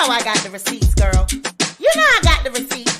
know I got the receipts, girl. You know I got the receipts.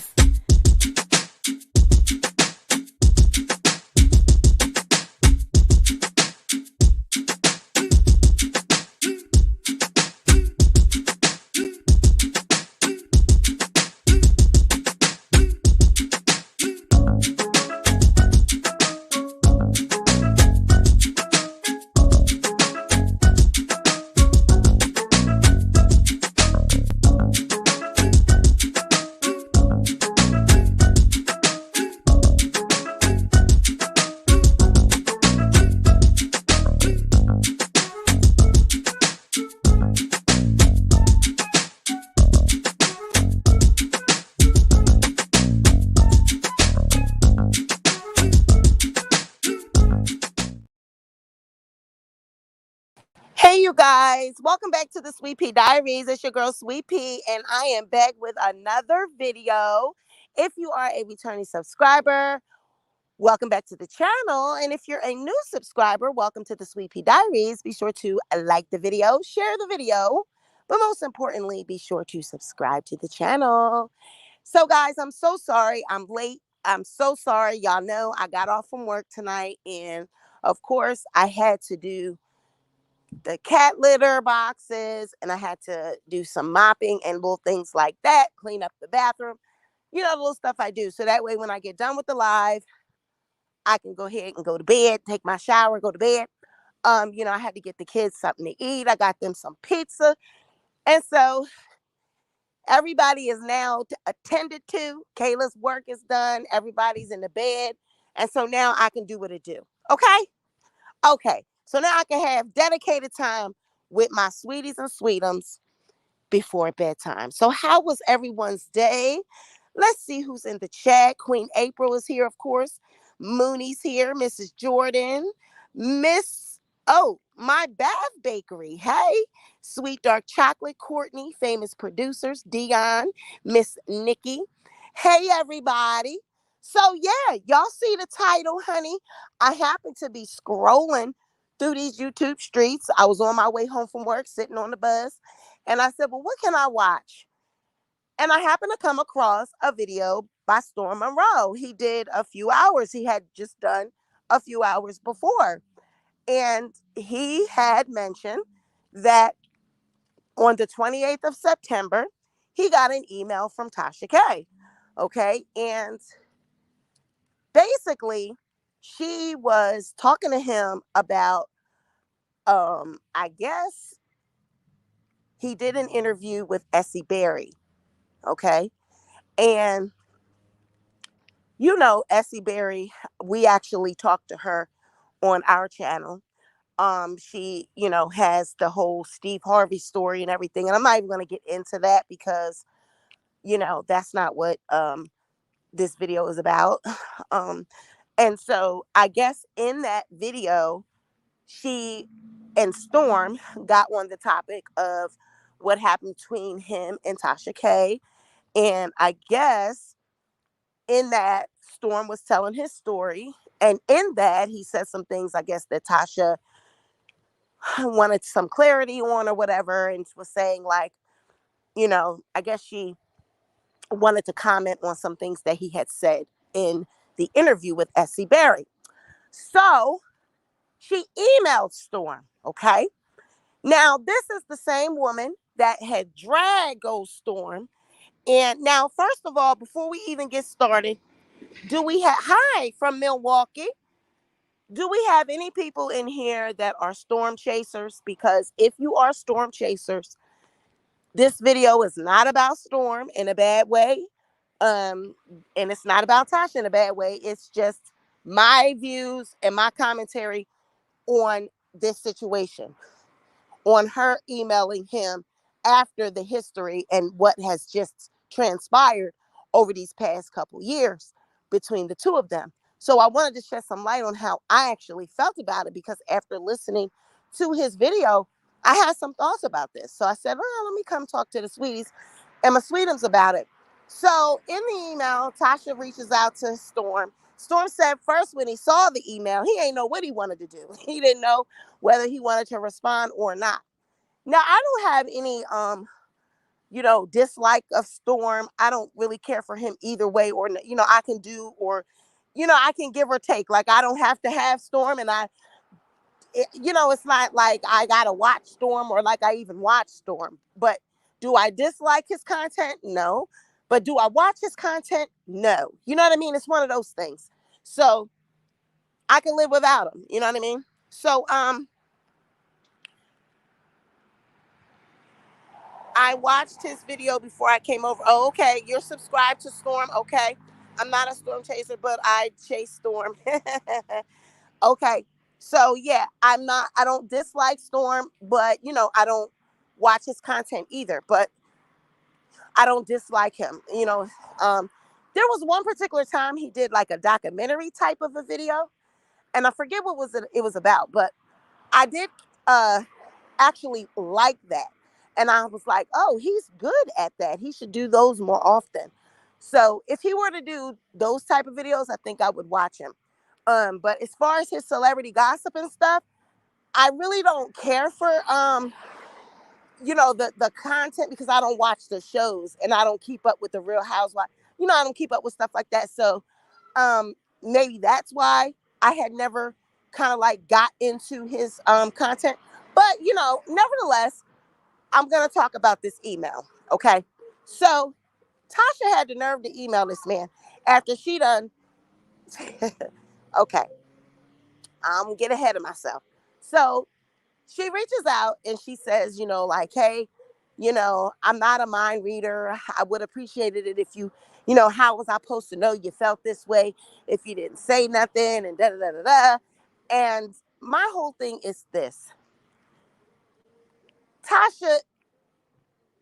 Hey, you guys, welcome back to the Sweet Pea Diaries. It's your girl, Sweet Pea, and I am back with another video. If you are a returning subscriber, welcome back to the channel. And if you're a new subscriber, welcome to the Sweet Pea Diaries. Be sure to like the video, share the video, but most importantly, be sure to subscribe to the channel. So, guys, I'm so sorry. I'm late. I'm so sorry. Y'all know I got off from work tonight, and of course, I had to do the cat litter boxes, and I had to do some mopping and little things like that, clean up the bathroom, you know, the little stuff I do. So that way, when I get done with the live, I can go ahead and go to bed, take my shower, go to bed. I had to get the kids something to eat. I got them some pizza. And so everybody is now attended to. Kayla's work is done. Everybody's in the bed. And so now I can do what I do. Okay? Okay. So now I can have dedicated time with my sweeties and sweetums before bedtime. So how was everyone's day? Let's see who's in the chat. Queen April is here, of course. Mooney's here. Mrs. Jordan. My Bath Bakery. Hey. Sweet Dark Chocolate. Courtney. Famous producers. Dion. Miss Nikki. Hey, everybody. So, yeah, y'all see the title, honey. I happen to be scrolling through these YouTube streets. I was on my way home from work, sitting on the bus, and I said, well, what can I watch? And I happened to come across a video by Storm Monroe. He did a few hours. He had just done a few hours before. And he had mentioned that on the 28th of September, he got an email from Tasha K. Okay. And basically, she was talking to him about, I guess he did an interview with Essie Berry. Okay. And, Essie Berry, we actually talked to her on our channel. She, has the whole Steve Harvey story and everything. And I'm not even going to get into that because, that's not what this video is about. And so I guess in that video, she and Storm got on the topic of what happened between him and Tasha K. And I guess in that, Storm was telling his story. And in that, he said some things, I guess, that Tasha wanted some clarity on or whatever. And was saying, like, I guess she wanted to comment on some things that he had said in the interview with Essie Berry. So she emailed Storm, okay? Now, this is the same woman that had dragged Ghost Storm. And now, first of all, before we even get started, do we have, hi from Milwaukee, do we have any people in here that are storm chasers? Because if you are storm chasers, this video is not about Storm in a bad way. And it's not about Tasha in a bad way. It's just my views and my commentary on this situation, on her emailing him after the history and what has just transpired over these past couple years between the two of them. So I wanted to shed some light on how I actually felt about it, because after listening to his video, I had some thoughts about this. So I said, well, let me come talk to the sweeties and my sweetums about it. So in the email, Tasha reaches out to Storm. Storm said first when he saw the email, he ain't know what he wanted to do. He didn't know whether he wanted to respond or not. Now, I don't have any dislike of Storm. I don't really care for him either way, or I can do, or I can give or take. Like, I don't have to have Storm, and it's not like I gotta watch Storm, or like I even watch Storm. But do I dislike his content? No. But do I watch his content? No. You know what I mean? It's one of those things. So I can live without him. You know what I mean? So I watched his video before I came over. Oh, okay. You're subscribed to Storm. Okay. I'm not a Storm chaser, but I chase Storm. Okay. So yeah, I don't dislike Storm, but I don't watch his content either, but I don't dislike him. There was one particular time he did like a documentary type of a video, and I forget what it was about, but I did uh actually like that. And I was like, oh, he's good at that. He should do those more often. So if he were to do those type of videos, I think I would watch him. But as far as his celebrity gossip and stuff, I really don't care for the content, because I don't watch the shows and I don't keep up with the Real Housewives. I don't keep up with stuff like that. So maybe that's why I had never kind of like got into his content. But nevertheless, I'm gonna talk about this email. Okay. So Tasha had the nerve to email this man after she done okay, I'm get ahead of myself. So she reaches out and she says, like, hey, I'm not a mind reader. I would appreciate it if you, how was I supposed to know you felt this way if you didn't say nothing, and da da da da da. And my whole thing is this: Tasha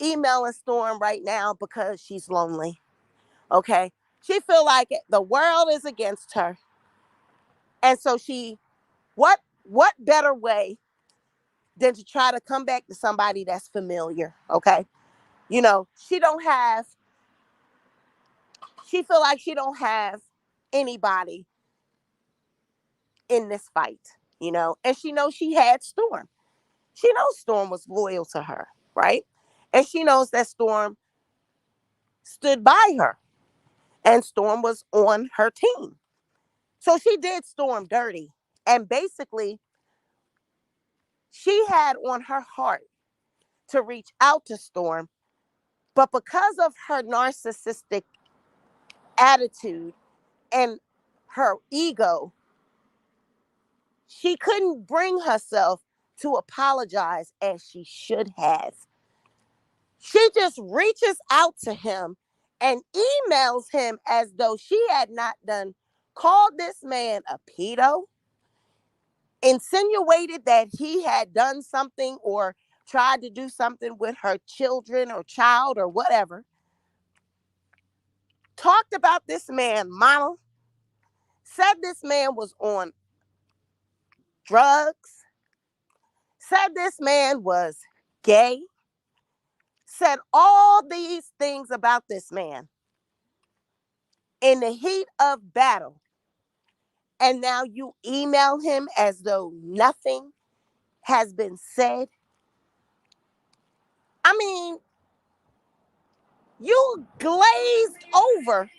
emailing Storm right now because she's lonely. Okay, she feel like the world is against her, and so what better way than to try to come back to somebody that's familiar. Okay, she feel like she don't have anybody in this fight, and she knows she had Storm. She knows Storm was loyal to her, right? And she knows that Storm stood by her, and Storm was on her team. So she did Storm dirty. And basically, she had on her heart to reach out to Storm, but because of her narcissistic attitude and her ego, she couldn't bring herself to apologize as she should have. She just reaches out to him and emails him as though she had not called this man a pedo, insinuated that he had done something or tried to do something with her children or child or whatever, talked about this man, mama, said this man was on drugs, said this man was gay, said all these things about this man in the heat of battle. And now you email him as though nothing has been said. I mean, you glazed over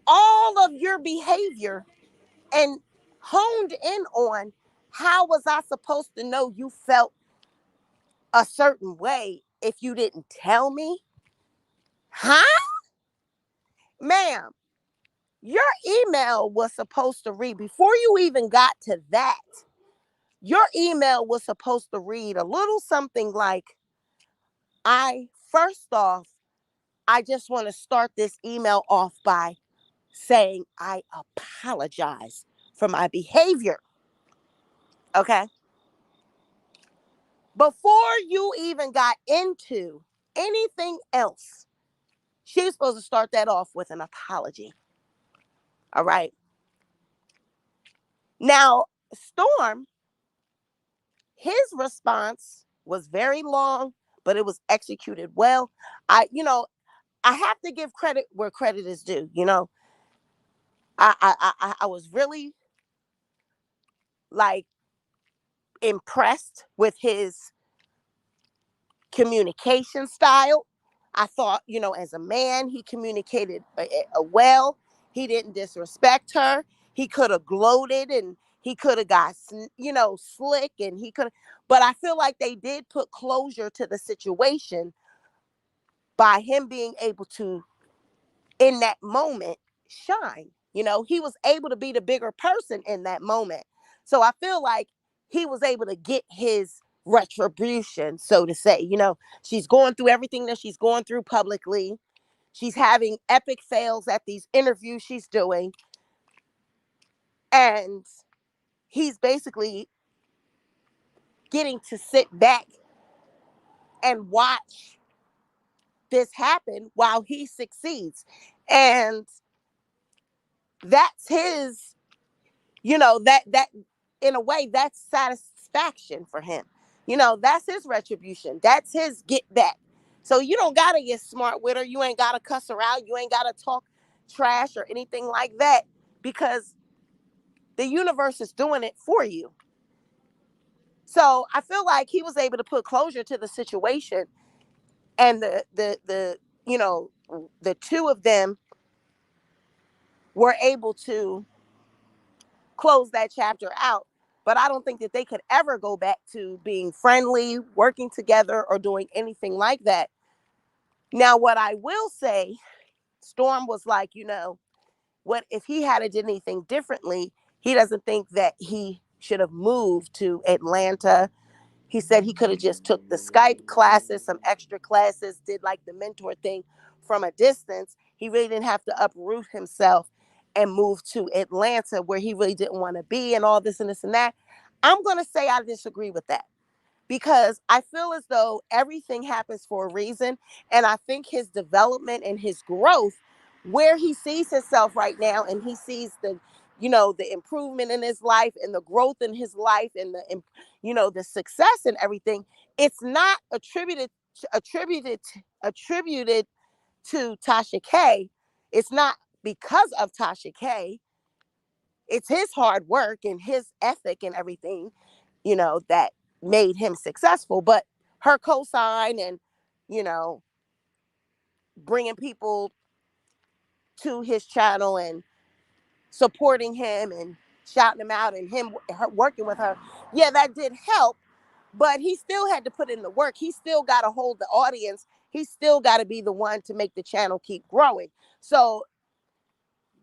all of your behavior and honed in on how was I supposed to know you felt a certain way if you didn't tell me? Huh? Ma'am, your email was supposed to read, before you even got to that, your email was supposed to read a little something like, first off, I just want to start this email off by saying I apologize for my behavior. Okay. Before you even got into anything else, she's supposed to start that off with an apology. All right. Now, Storm, his response was very long, but it was executed well. I have to give credit where credit is due. I was really like impressed with his communication style. I thought, as a man, he communicated well. He didn't disrespect her. He could have gloated and he could have got, slick, and he could. But I feel like they did put closure to the situation by him being able to, in that moment, shine. He was able to be the bigger person in that moment. So I feel like he was able to get his retribution, so to say. She's going through everything that she's going through publicly. She's having epic fails at these interviews she's doing. And he's basically getting to sit back and watch this happen while he succeeds. And that's his, that in a way, that's satisfaction for him. That's his retribution. That's his get back. So you don't gotta get smart with her. You ain't gotta cuss her out. You ain't gotta talk trash or anything like that, because the universe is doing it for you. So I feel like he was able to put closure to the situation, and the two of them were able to close that chapter out. But I don't think that they could ever go back to being friendly, working together, or doing anything like that. Now, what I will say, Storm was like, what if he had did anything differently? He doesn't think that he should have moved to Atlanta. He said he could have just took the Skype classes, some extra classes, did like the mentor thing from a distance. He really didn't have to uproot himself and move to Atlanta, where he really didn't want to be, and all this and this and that. I'm going to say I disagree with that, because I feel as though everything happens for a reason. And I think his development and his growth, where he sees himself right now, and he sees the improvement in his life and the growth in his life, and the success and everything, it's not attributed attributed to Tasha K. It's not because of Tasha K. It's his hard work and his ethic and everything, that made him successful. But her cosign and, bringing people to his channel and supporting him and shouting him out, and her working with her, yeah, that did help. But he still had to put in the work. He still got to hold the audience. He still got to be the one to make the channel keep growing. So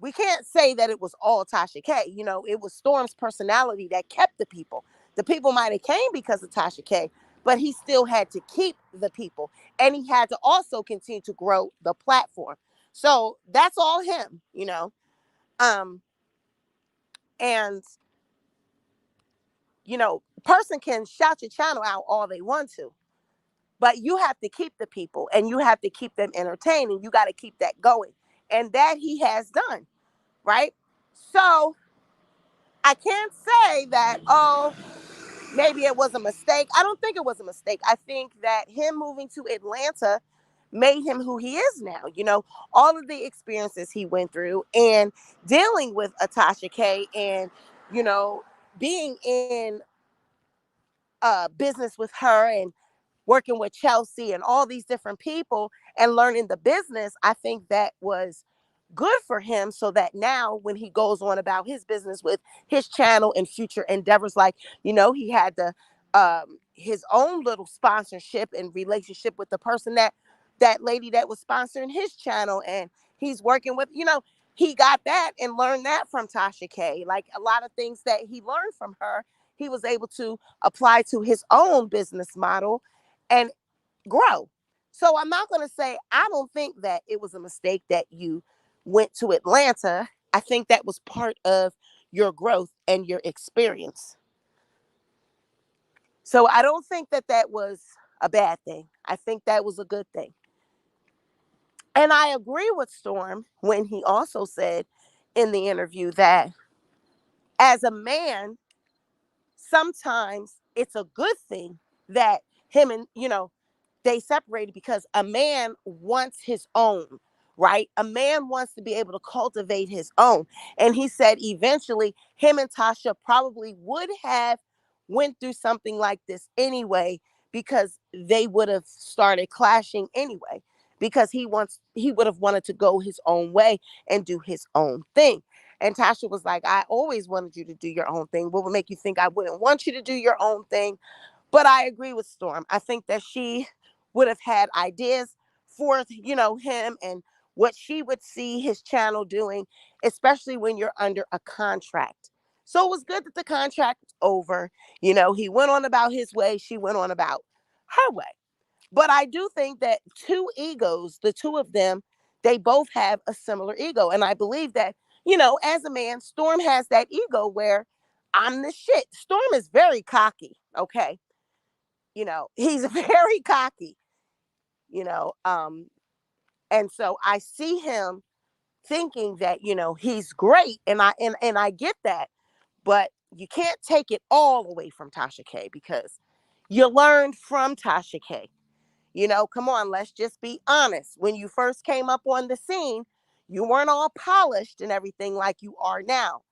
we can't say that it was all Tasha K. It was Storm's personality that kept the people. The people might have came because of Tasha K, but he still had to keep the people. And he had to also continue to grow the platform. So that's all him. Um, and, person can shout your channel out all they want to, but you have to keep the people, and you have to keep them entertained, and you got to keep that going. And that he has done, right? So I can't say that, maybe it was a mistake. I don't think it was a mistake. I think that him moving to Atlanta made him who he is now. All of the experiences he went through, and dealing with Tasha K, and, being in business with her, and working with Chelsea and all these different people, and learning the business. I think that was good for him, so that now when he goes on about his business with his channel and future endeavors, like, he had his own little sponsorship and relationship with the person, that lady that was sponsoring his channel, and he's working with, he got that and learned that from Tasha K. Like, a lot of things that he learned from her, he was able to apply to his own business model and grow. So I'm not going to say, I don't think that it was a mistake that you went to Atlanta. I think that was part of your growth and your experience. So I don't think that that was a bad thing. I think that was a good thing. And I agree with Storm when he also said in the interview that, as a man, sometimes it's a good thing that him and, they separated, because a man wants his own, right? A man wants to be able to cultivate his own. And he said eventually him and Tasha probably would have went through something like this anyway, because they would have started clashing anyway, because he would have wanted to go his own way and do his own thing. And Tasha was like, I always wanted you to do your own thing. What would make you think I wouldn't want you to do your own thing? But I agree with Storm. I think that she would have had ideas for, him and what she would see his channel doing, especially when you're under a contract. So it was good that the contract was over. He went on about his way. She went on about her way. But I do think that two egos, the two of them, they both have a similar ego. And I believe that, as a man, Storm has that ego where I'm the shit. Storm is very cocky. Okay. He's very cocky, you know. And so I see him thinking that, he's great. And I get that. But you can't take it all away from Tasha K, because you learned from Tasha K. Come on, let's just be honest. When you first came up on the scene, you weren't all polished and everything like you are now.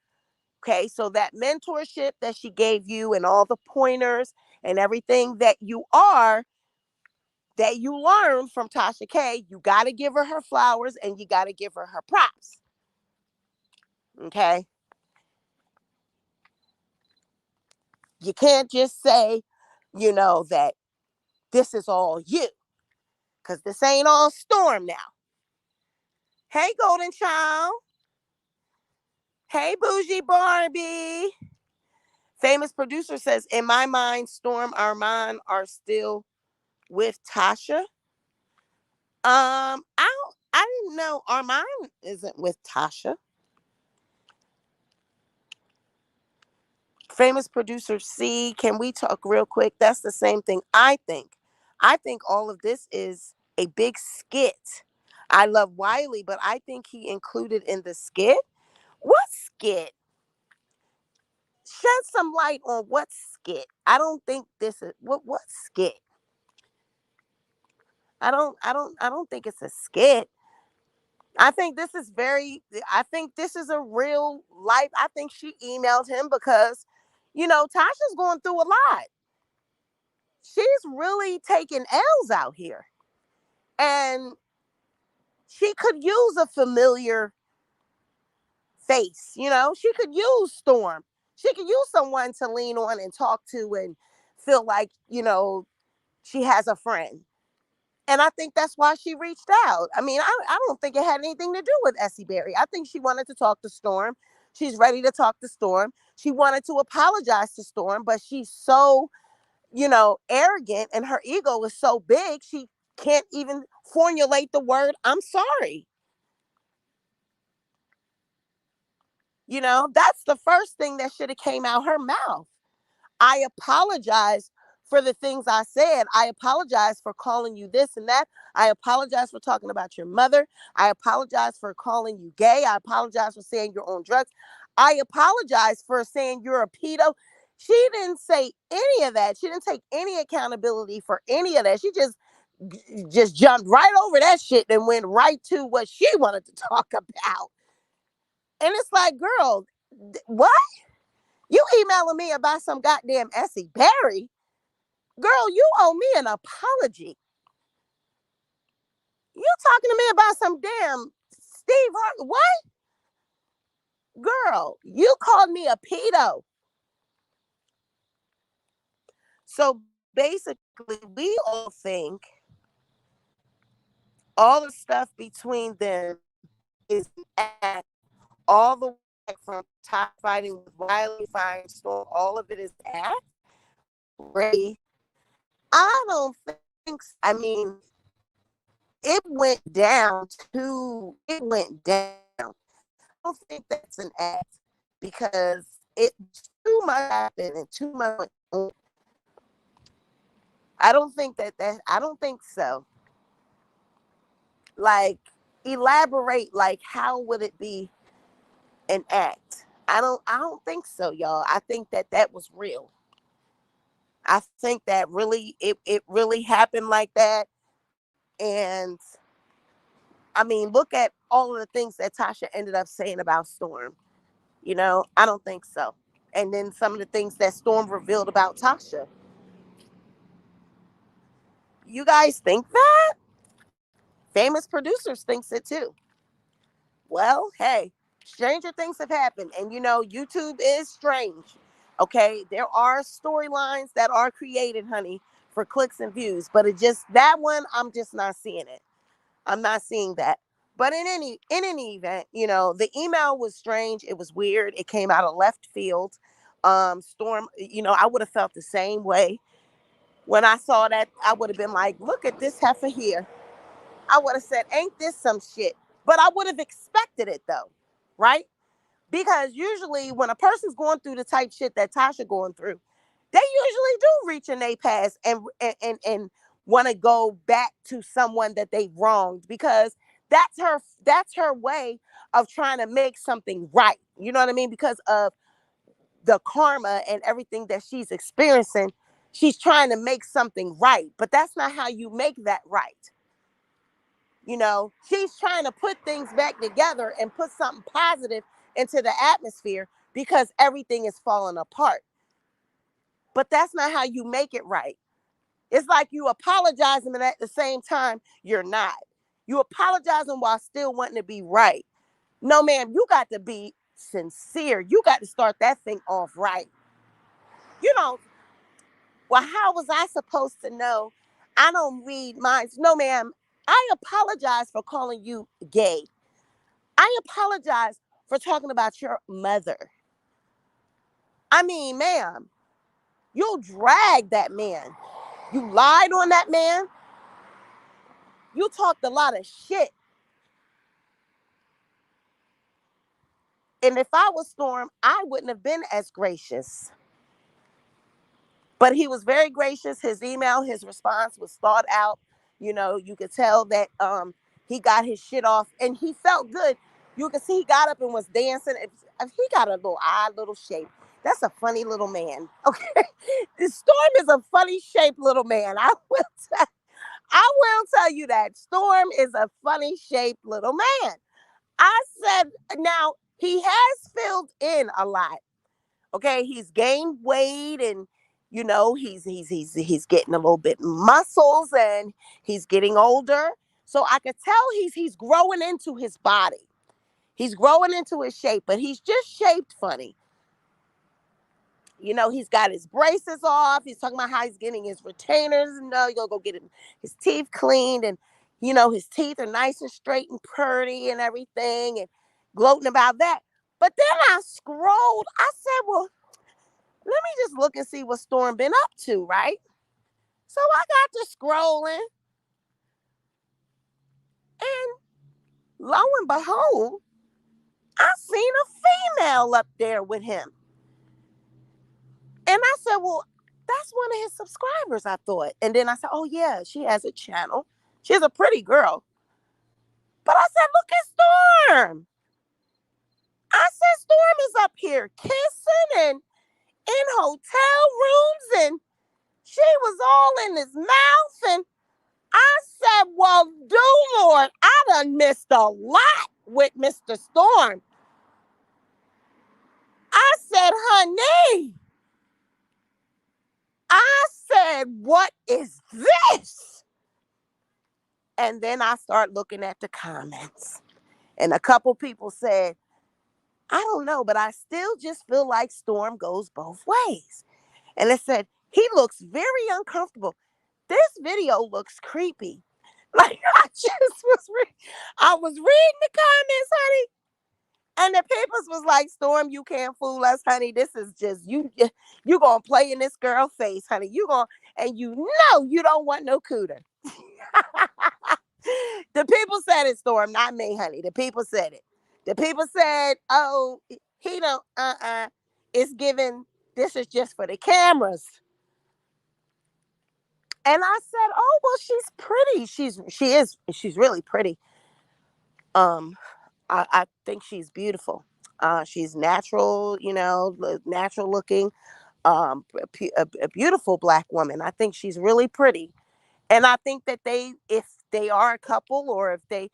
Okay, so that mentorship that she gave you and all the pointers and everything that you learned from Tasha K, you got to give her flowers and you got to give her props. Okay, you can't just say, that this is all you, because this ain't all Storm now. Hey, Golden Child. Hey, Bougie Barbie. Famous producer says, in my mind, Storm Armand are still with Tasha. I didn't know Armand isn't with Tasha. Famous producer C, can we talk real quick? That's the same thing I think. I think all of this is a big skit. I love Wiley, but I think he included in the skit. What skit? Shed some light on what skit. I don't think this is what skit. I don't think it's a skit. I think this is a real life. I think she emailed him because, Tasha's going through a lot. She's really taking L's out here. And she could use a familiar face, she could use Storm. She could use someone to lean on and talk to and feel like, she has a friend. And I think that's why she reached out. I mean, I don't think it had anything to do with Essie Berry. I think she wanted to talk to Storm. She's ready to talk to Storm. She wanted to apologize to Storm, but she's so, arrogant, and her ego is so big, she can't even formulate the word, I'm sorry. That's the first thing that should have came out her mouth. I apologize for the things I said. I apologize for calling you this and that. I apologize for talking about your mother. I apologize for calling you gay. I apologize for saying you're on drugs. I apologize for saying you're a pedo. She didn't say any of that. She didn't take any accountability for any of that. She just jumped right over that shit and went right to what she wanted to talk about. And it's like, girl, what? You emailing me about some goddamn Essie Berry? Girl, you owe me an apology. You talking to me about some damn Steve Harvey? What? Girl, you called me a pedo. So basically, we all think all the stuff between them is act. All the way from top fighting with Wiley Firestorm, all of it is act. Ray, I don't think. I mean, it went down. It went down. I don't think that's an act, because it too much happened and too much went on. I don't think I don't think so. Like, elaborate, like, how would it be an act? I don't think so, y'all. I think that was real. I think that really it really happened like that. And I mean, look at all of the things that Tasha ended up saying about Storm. I don't think so. And then some of the things that Storm revealed about Tasha. You guys think that? Famous producers thinks it too. Well, hey, stranger things have happened. And YouTube is strange. Okay. There are storylines that are created, honey, for clicks and views. But it just that one, I'm just not seeing it. I'm not seeing that. But in any event, the email was strange. It was weird. It came out of left field. Storm, I would have felt the same way when I saw that. I would have been like, look at this heifer here. I would have said, ain't this some shit? But I would have expected it though, right? Because usually when a person's going through the type shit that Tasha going through, they usually do reach in their past and want to go back to someone that they wronged, because that's her way of trying to make something right. You know what I mean? Because of the karma and everything that she's experiencing, she's trying to make something right. But that's not how you make that right. She's trying to put things back together and put something positive into the atmosphere because everything is falling apart. But that's not how you make it right. It's like you apologizing, and at the same time, you're not. You apologizing while still wanting to be right. No, ma'am, you got to be sincere. You got to start that thing off right. You don't, well, how was I supposed to know? I don't read minds. No, ma'am, I apologize for calling you gay. I apologize for talking about your mother. I mean, ma'am, you dragged that man. You lied on that man. You talked a lot of shit. And if I was Storm, I wouldn't have been as gracious. But he was very gracious. His email, his response was thought out. You could tell that he got his shit off and he felt good. You could see he got up and was dancing. He got a little odd little shape. That's a funny little man. Okay. The Storm is a funny shaped little man. I will tell you that. Storm is a funny shaped little man. I said, now he has filled in a lot. Okay, he's gained weight, and he's getting a little bit muscles, and he's getting older. So I could tell he's growing into his body. He's growing into his shape, but he's just shaped funny. He's got his braces off. He's talking about how he's getting his retainers. No, you're gonna go get his teeth cleaned, and his teeth are nice and straight and pretty and everything, and gloating about that. But then I scrolled. I said, well, let me just look and see what Storm been up to, right? So I got to scrolling, and lo and behold, I seen a female up there with him. And I said, well, that's one of his subscribers, I thought. And then I said, oh, yeah, she has a channel. She's a pretty girl. But I said, look at Storm. I said, Storm is up here kissing and in hotel rooms, and she was all in his mouth. And I said, well, do Lord, I done missed a lot with Mr. Storm. I said, honey, I said, what is this? And then I start looking at the comments. And a couple people said, I don't know, but I still just feel like Storm goes both ways. And it said, he looks very uncomfortable. This video looks creepy. Like I was reading the comments, honey. And the papers was like, Storm, you can't fool us, honey. This is just you gonna play in this girl face, honey. And you don't want no cooter. The people said it, Storm, not me, honey. The people said it. The people said, oh, he don't, it's given, this is just for the cameras. And I said, oh, well, she's pretty. She's really pretty. I think she's beautiful. She's natural, natural looking, a beautiful black woman. I think she's really pretty. And I think that if they are a couple, or if they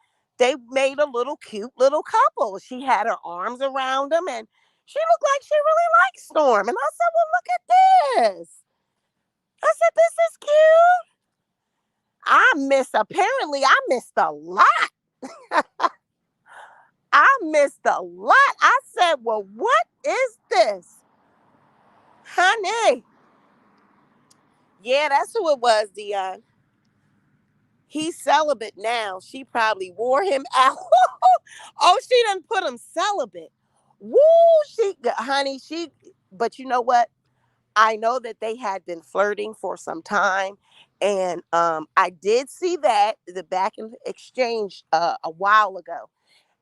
made a little cute little couple. She had her arms around him, and she looked like she really liked Storm. And I said, well, look at this. I said, this is cute. Apparently I missed a lot. I missed a lot. I said, well, what is this? Honey. Yeah, that's who it was, Dion. He's celibate now. She probably wore him out. Oh, she didn't put him celibate. Woo, honey, but you know what? I know that they had been flirting for some time. And I did see that the back in exchange a while ago.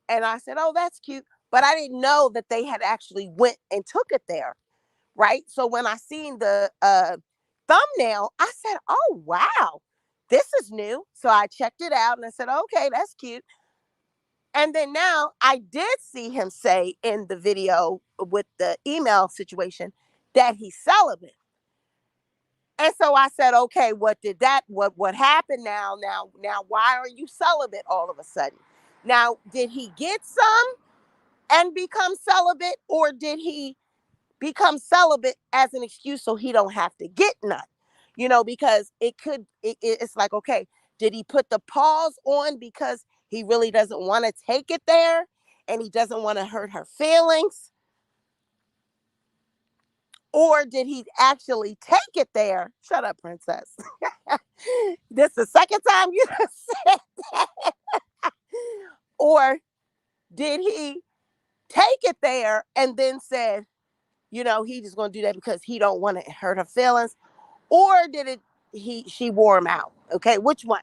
And I said, oh, that's cute. But I didn't know that they had actually went and took it there. Right. So when I seen the thumbnail, I said, oh, wow, this is new. So I checked it out and I said, okay, that's cute. And then now I did see him say in the video with the email situation that he's celibate. And so I said, okay, what happened now, why are you celibate all of a sudden? Now, did he get some and become celibate, or did he become celibate as an excuse so he don't have to get none? Because it's like, okay, did he put the pause on because he really doesn't want to take it there and he doesn't want to hurt her feelings? Or did he actually take it there? Shut up, princess. This the second time you said that. Or did he take it there and then said, he just gonna do that because he don't want to hurt her feelings? Or did she wore him out? Okay, which one?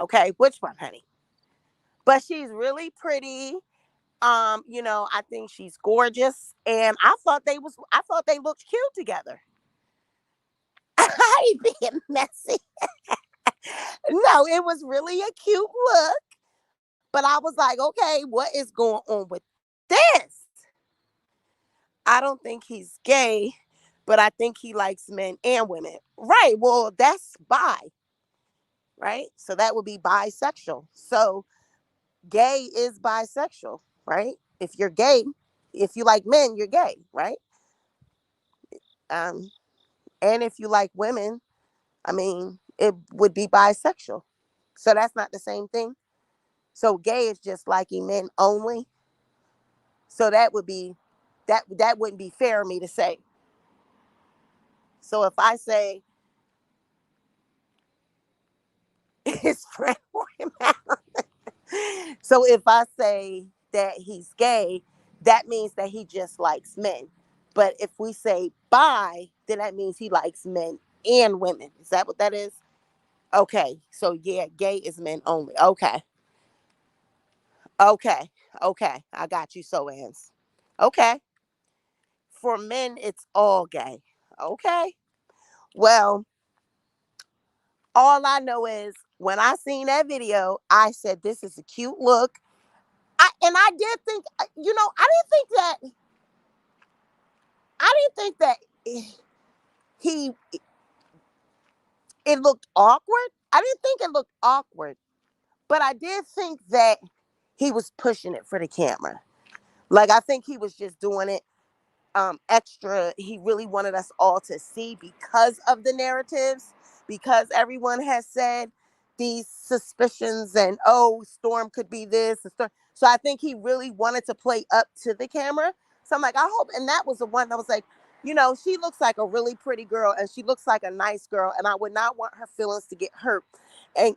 Okay, which one, honey? But she's really pretty. I think she's gorgeous, and I thought they looked cute together. I ain't being messy. No, it was really a cute look, but I was like, okay, what is going on with this? I don't think he's gay, but I think he likes men and women. Right. Well, that's bi, right? So that would be bisexual. So gay is bisexual, right? If you're gay, if you like men, you're gay, right? Um, and if you like women, I mean, it would be bisexual. So that's not the same thing. So gay is just liking men only. So that wouldn't be fair of me to say. So if I say his friend wore him out, so if I say that he's gay, that means that he just likes men. But if we say bi, then that means he likes men and women. Is that what that is? Okay. So yeah, gay is men only. Okay. Okay. Okay. I got you, so ends. Okay. For men, it's all gay. Okay. Well, all I know is when I seen that video, I said, this is a cute look. I did think, I didn't think that he it looked awkward. I didn't think it looked awkward, but I did think that he was pushing it for the camera. Like, I think he was just doing it extra. He really wanted us all to see because of the narratives, because everyone has said these suspicions and, oh, Storm could be this and Storm. So I think he really wanted to play up to the camera. So I'm like, I hope. And that was the one that was like, she looks like a really pretty girl and she looks like a nice girl, and I would not want her feelings to get hurt. And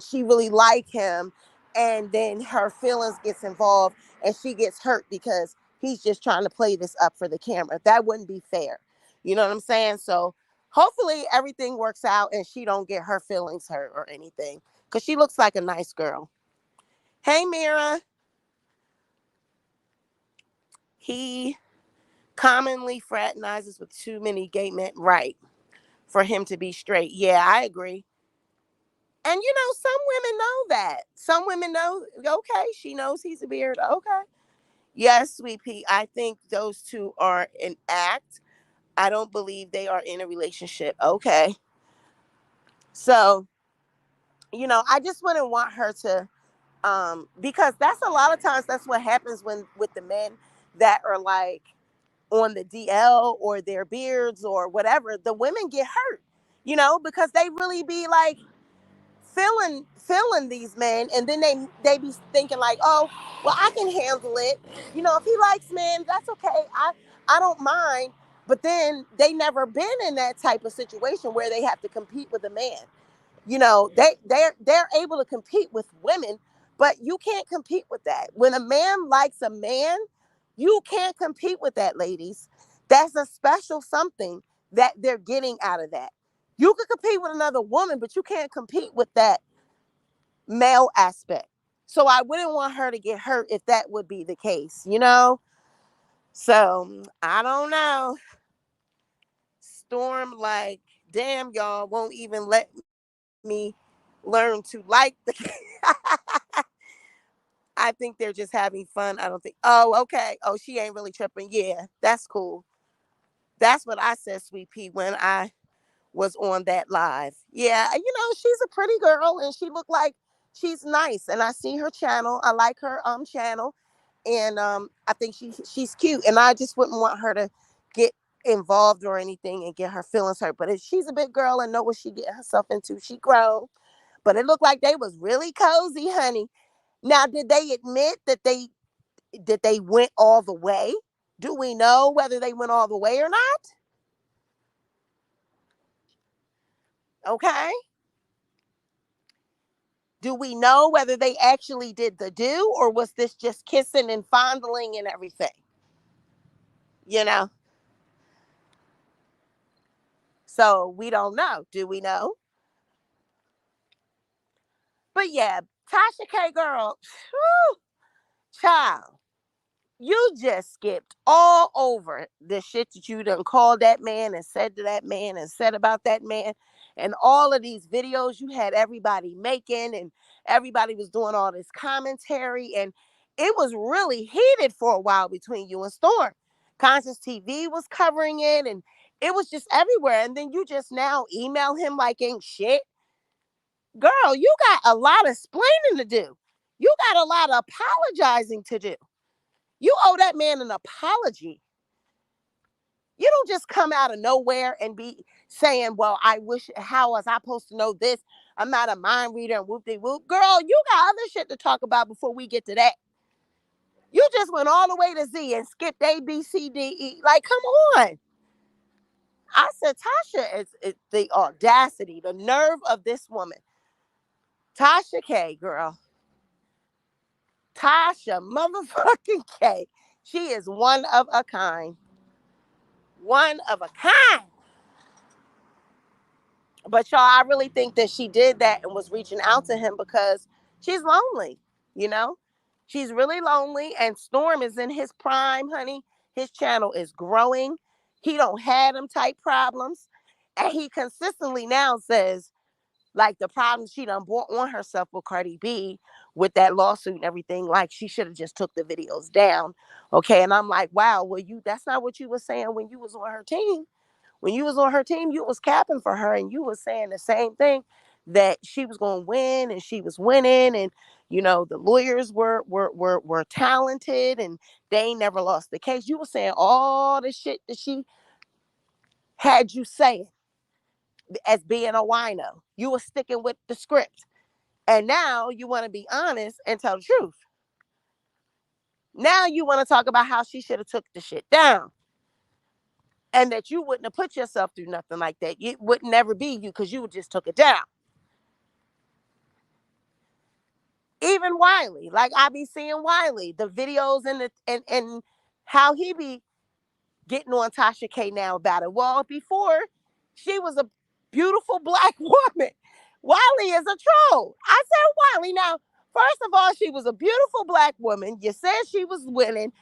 she really like him, and then her feelings gets involved and she gets hurt because he's just trying to play this up for the camera. That wouldn't be fair. You know what I'm saying? So hopefully everything works out and she don't get her feelings hurt or anything, because she looks like a nice girl. Hey, Mira. He commonly fraternizes with too many gay men. Right. For him to be straight. Yeah, I agree. And some women know that. Some women know, okay, she knows he's a beard. Okay. Yes, Sweet Pea. I think those two are an act. I don't believe they are in a relationship. Okay. So, I just wouldn't want her to, because that's a lot of times that's what happens when with the men that are like on the DL or their beards or whatever, the women get hurt because they really be like feeling these men, and then they be thinking like, oh, well, I can handle it. If he likes men, that's okay. I don't mind. But then they never been in that type of situation where they have to compete with a man. They're able to compete with women, but you can't compete with that. When a man likes a man, you can't compete with that, ladies. That's a special something that they're getting out of that. You could compete with another woman, but you can't compete with that male aspect. So I wouldn't want her to get hurt if that would be the case. So I don't know. Storm, like, damn, y'all won't even let me learn to like the I think they're just having fun. I don't think. Oh, okay. Oh, she ain't really tripping. Yeah, that's cool. That's what I said, Sweet Pea, when I was on that live. Yeah, she's a pretty girl and she looked like she's nice. And I see her channel. I like her channel. And I think she's cute. And I just wouldn't want her to get involved or anything and get her feelings hurt. But if she's a big girl and know what she get herself into, she grown. But it looked like they was really cozy, honey. Now, did they admit that they went all the way? Do we know whether they went all the way or not? Okay. Do we know whether they actually did the do, or was this just kissing and fondling and everything? You know? So we don't know. Do we know? But yeah, Tasha K girl, whew, child. You just skipped all over the shit that you done called that man and said to that man and said about that man. And all of these videos you had everybody making, and everybody was doing all this commentary. And it was really heated for a while between you and Storm. Conscious TV was covering it, and it was just everywhere. And then you just now email him like ain't shit. Girl, you got a lot of explaining to do. You got a lot of apologizing to do. You owe that man an apology. You don't just come out of nowhere and be saying, well, I wish, how was I supposed to know this? I'm not a mind reader and whoop de whoop. Girl, you got other shit to talk about before we get to that. You just went all the way to Z and skipped A, B, C, D, E. Like, come on. I said, Tasha, is the audacity, the nerve of this woman. Tasha K, girl. Tasha motherfucking K. She is one of a kind. One of a kind. But y'all, I really think that she did that and was reaching out to him because she's lonely, you know? She's really lonely, and Storm is in his prime, honey. His channel is growing. He don't have them type problems. And he consistently now says, like, the problems she done brought on herself with Cardi B with that lawsuit and everything, like she should have just took the videos down. Okay. And I'm like, wow, well, that's not what you were saying when you was on her team. When you was on her team, you was capping for her and you was saying the same thing, that she was going to win and she was winning, and the lawyers were talented and they ain't never lost the case. You were saying all the shit that she had you saying as being a wino. You were sticking with the script. And now you want to be honest and tell the truth. Now you want to talk about how she should have took the shit down, and that you wouldn't have put yourself through nothing like that. It would never be you because you just took it down. Even Wiley, like I be seeing Wiley, the videos and how he be getting on Tasha K now about it. Well, before she was a beautiful black woman. Wiley is a troll. I said Wiley. Now, first of all, she was a beautiful black woman. You said she was winning.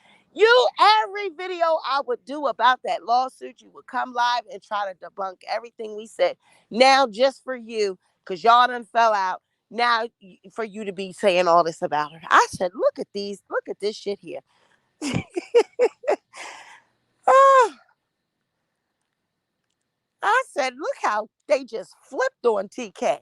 Every video I would do about that lawsuit, you would come live and try to debunk everything we said. Now, just for you, because y'all done fell out. Now, for you to be saying all this about her. I said, look at this shit here. Oh, I said, look how they just flipped on TK.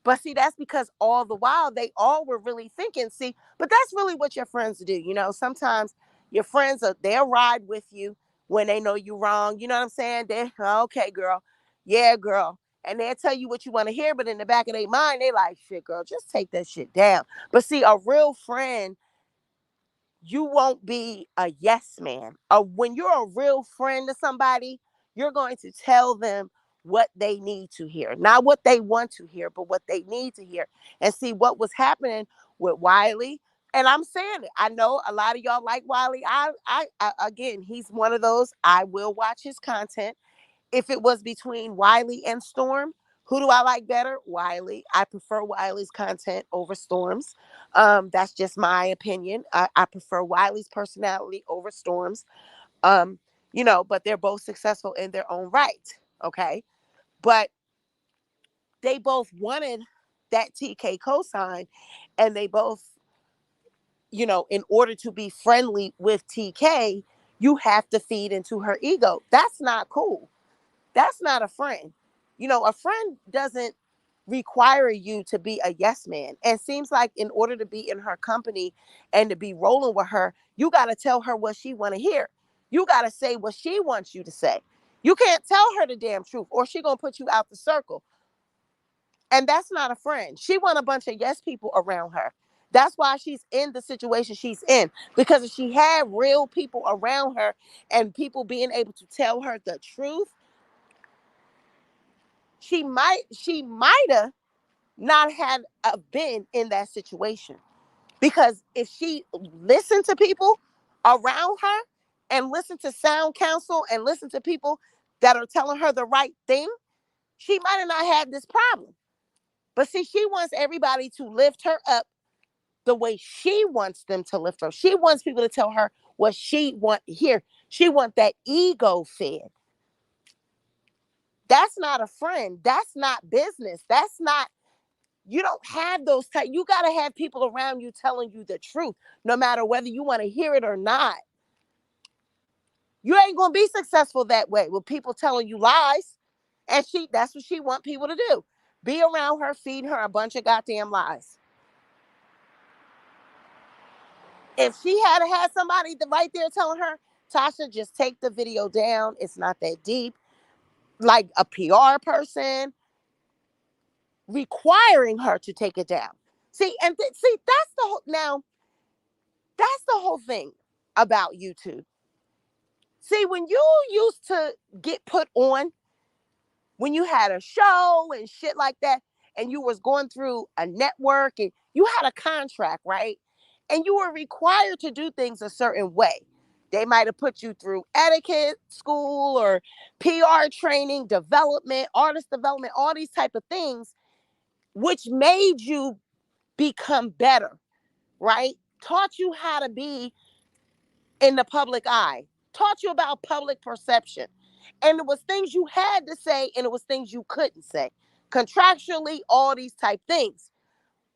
But see, that's because all the while they all were really thinking, see, but that's really what your friends do. Sometimes your friends they'll ride with you when they know you're wrong. You know what I'm saying? They're okay, girl. Yeah, girl. And they'll tell you what you want to hear, but in the back of their mind, they like, shit, girl, just take that shit down. But see, a real friend, you won't be a yes man. When you're a real friend to somebody, you're going to tell them what they need to hear. Not what they want to hear, but what they need to hear. And see what was happening with Wiley. And I'm saying it. I know a lot of y'all like Wiley. I again, he's one of those. I will watch his content. If it was between Wiley and Storm, who do I like better? Wiley. I prefer Wiley's content over Storm's. That's just my opinion. I prefer Wiley's personality over Storm's. Um, but they're both successful in their own right. Okay. But they both wanted that TK cosign, and they both, in order to be friendly with TK, you have to feed into her ego. That's not cool. That's not a friend. A friend doesn't require you to be a yes man. And seems like in order to be in her company and to be rolling with her, you got to tell her what she want to hear. You got to say what she wants you to say. You can't tell her the damn truth or she going to put you out the circle. And that's not a friend. She want a bunch of yes people around her. That's why she's in the situation she's in. Because if she had real people around her and people being able to tell her the truth, she might have not had been in that situation. Because if she listened to people around her and listened to sound counsel and listened to people that are telling her the right thing, she might have not had this problem. But see, she wants everybody to lift her up the way she wants them to lift her. She wants people to tell her what she wants to hear. She wants that ego fed. That's not a friend. That's not business. That's not, you don't have those type. You got to have people around you telling you the truth, no matter whether you want to hear it or not. You ain't going to be successful that way with people telling you lies. And that's what she want people to do. Be around her, feed her a bunch of goddamn lies. If she had somebody right there telling her, Tasha, just take the video down. It's not that deep. Like a PR person requiring her to take it down. See, that's the whole, now, that's the whole thing about YouTube. See, when you used to get put on, when you had a show and shit like that, and you was going through a network and you had a contract, right? And you were required to do things a certain way. They might have put you through etiquette school or PR training, development, artist development, all these type of things, which made you become better, right? Taught you how to be in the public eye, taught you about public perception. And it was things you had to say and it was things you couldn't say. Contractually, all these type things.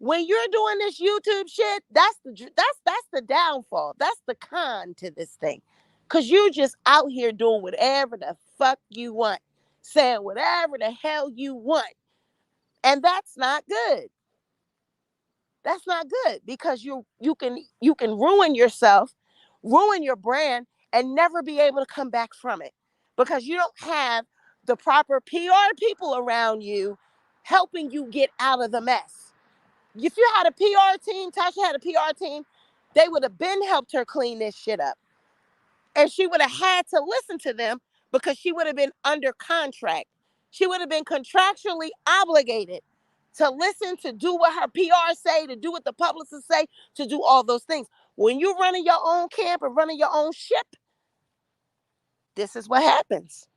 When you're doing this YouTube shit, that's the downfall. That's the con to this thing. Cause you just out here doing whatever the fuck you want, saying whatever the hell you want. And that's not good. That's not good because you can ruin yourself, ruin your brand, and never be able to come back from it because you don't have the proper PR people around you helping you get out of the mess. If you had a PR team, Tasha had a PR team, they would have been helped her clean this shit up. And she would have had to listen to them because she would have been under contract. She would have been contractually obligated to listen, to do what her PR say, to do what the publicists say, to do all those things. When you're running your own camp and running your own ship, this is what happens.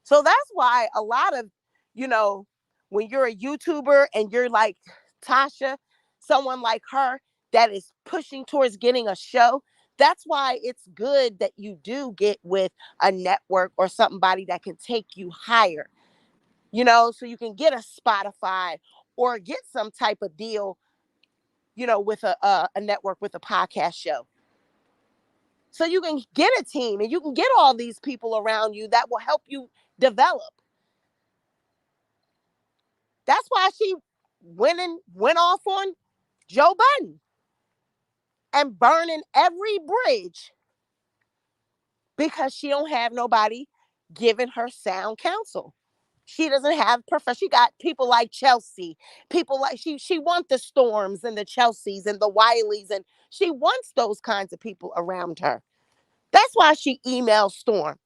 So that's why a lot of, you know, when you're a YouTuber and you're like Tasha, someone like her that is pushing towards getting a show, that's why it's good that you do get with a network or somebody that can take you higher, so you can get a Spotify or get some type of deal, with a network with a podcast show. So you can get a team and you can get all these people around you that will help you develop. That's why she went off on Joe Biden and burning every bridge because she don't have nobody giving her sound counsel. She doesn't have profession. She got people like Chelsea, people like she wants the Storms and the Chelseas and the Wileys, and she wants those kinds of people around her. That's why she emailed Storm.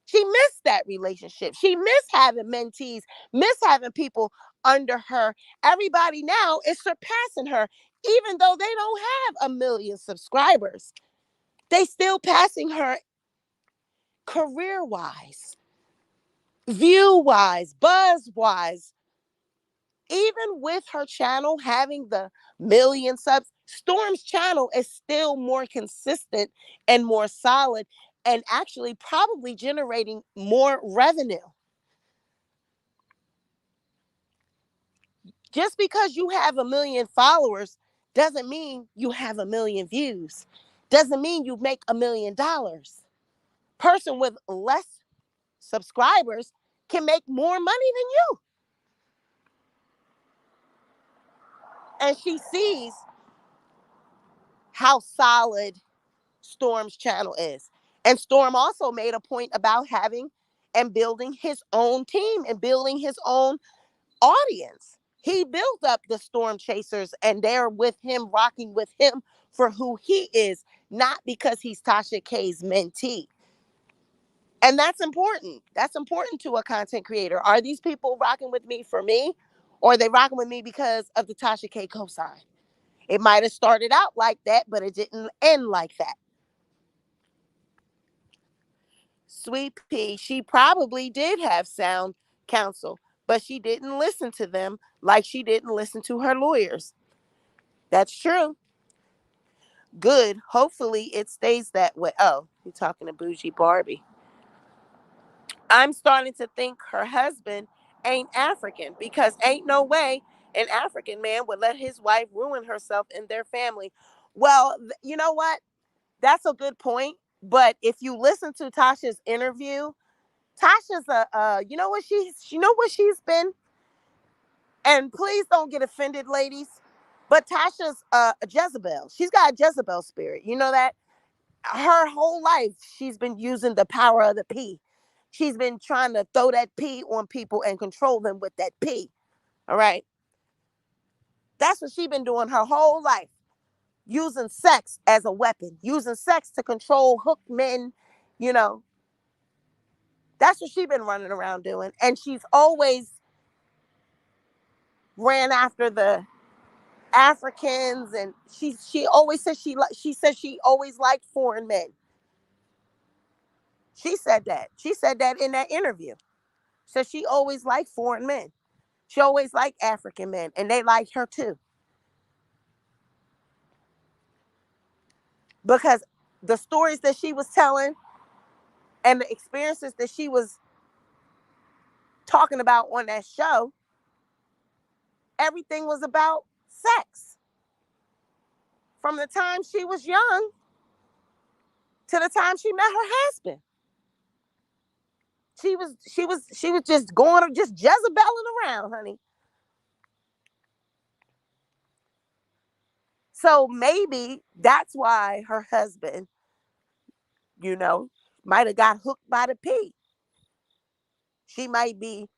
She missed that relationship. She missed having mentees, missed having people under her. Everybody now is surpassing her, even though they don't have a million subscribers. They still passing her career wise, view wise, buzz wise. Even with her channel having the million subs, Storm's channel is still more consistent and more solid and actually probably generating more revenue. Just because you have a million followers doesn't mean you have a million views. Doesn't mean you make $1 million. Person with less subscribers can make more money than you. And she sees how solid Storm's channel is. And Storm also made a point about having and building his own team and building his own audience. He built up the Storm Chasers and they're with him, rocking with him for who he is, not because he's Tasha K's mentee. And that's important. That's important to a content creator. Are these people rocking with me for me? Or are they rocking with me because of the Tasha K cosign? It might have started out like that, but it didn't end like that. Sweet Pea, she probably did have sound counsel, but she didn't listen to them like she didn't listen to her lawyers. That's true. Good. Hopefully it stays that way. Oh, you're talking to Bougie Barbie. I'm starting to think her husband ain't African because ain't no way an African man would let his wife ruin herself in their family. Well, you know what? That's a good point. But if you listen to Tasha's interview, Tasha's you know what she's been, and please don't get offended, ladies. But Tasha's a Jezebel. She's got a Jezebel spirit. You know that her whole life she's been using the power of the P. She's been trying to throw that P on people and control them with that P. All right, that's what she's been doing her whole life, using sex as a weapon, using sex to control, hook men. You know, that's what she's been running around doing, and she's always ran after the Africans, and she always said she always liked foreign men. She said that. She said that in that interview. So she always liked foreign men. She always liked African men, and they liked her too. Because the stories that she was telling and the experiences that she was talking about on that show, everything was about sex. From the time she was young to the time she met her husband. She was just going, just Jezebelling around, honey. So maybe that's why her husband, you know, might have got hooked by the P. She might be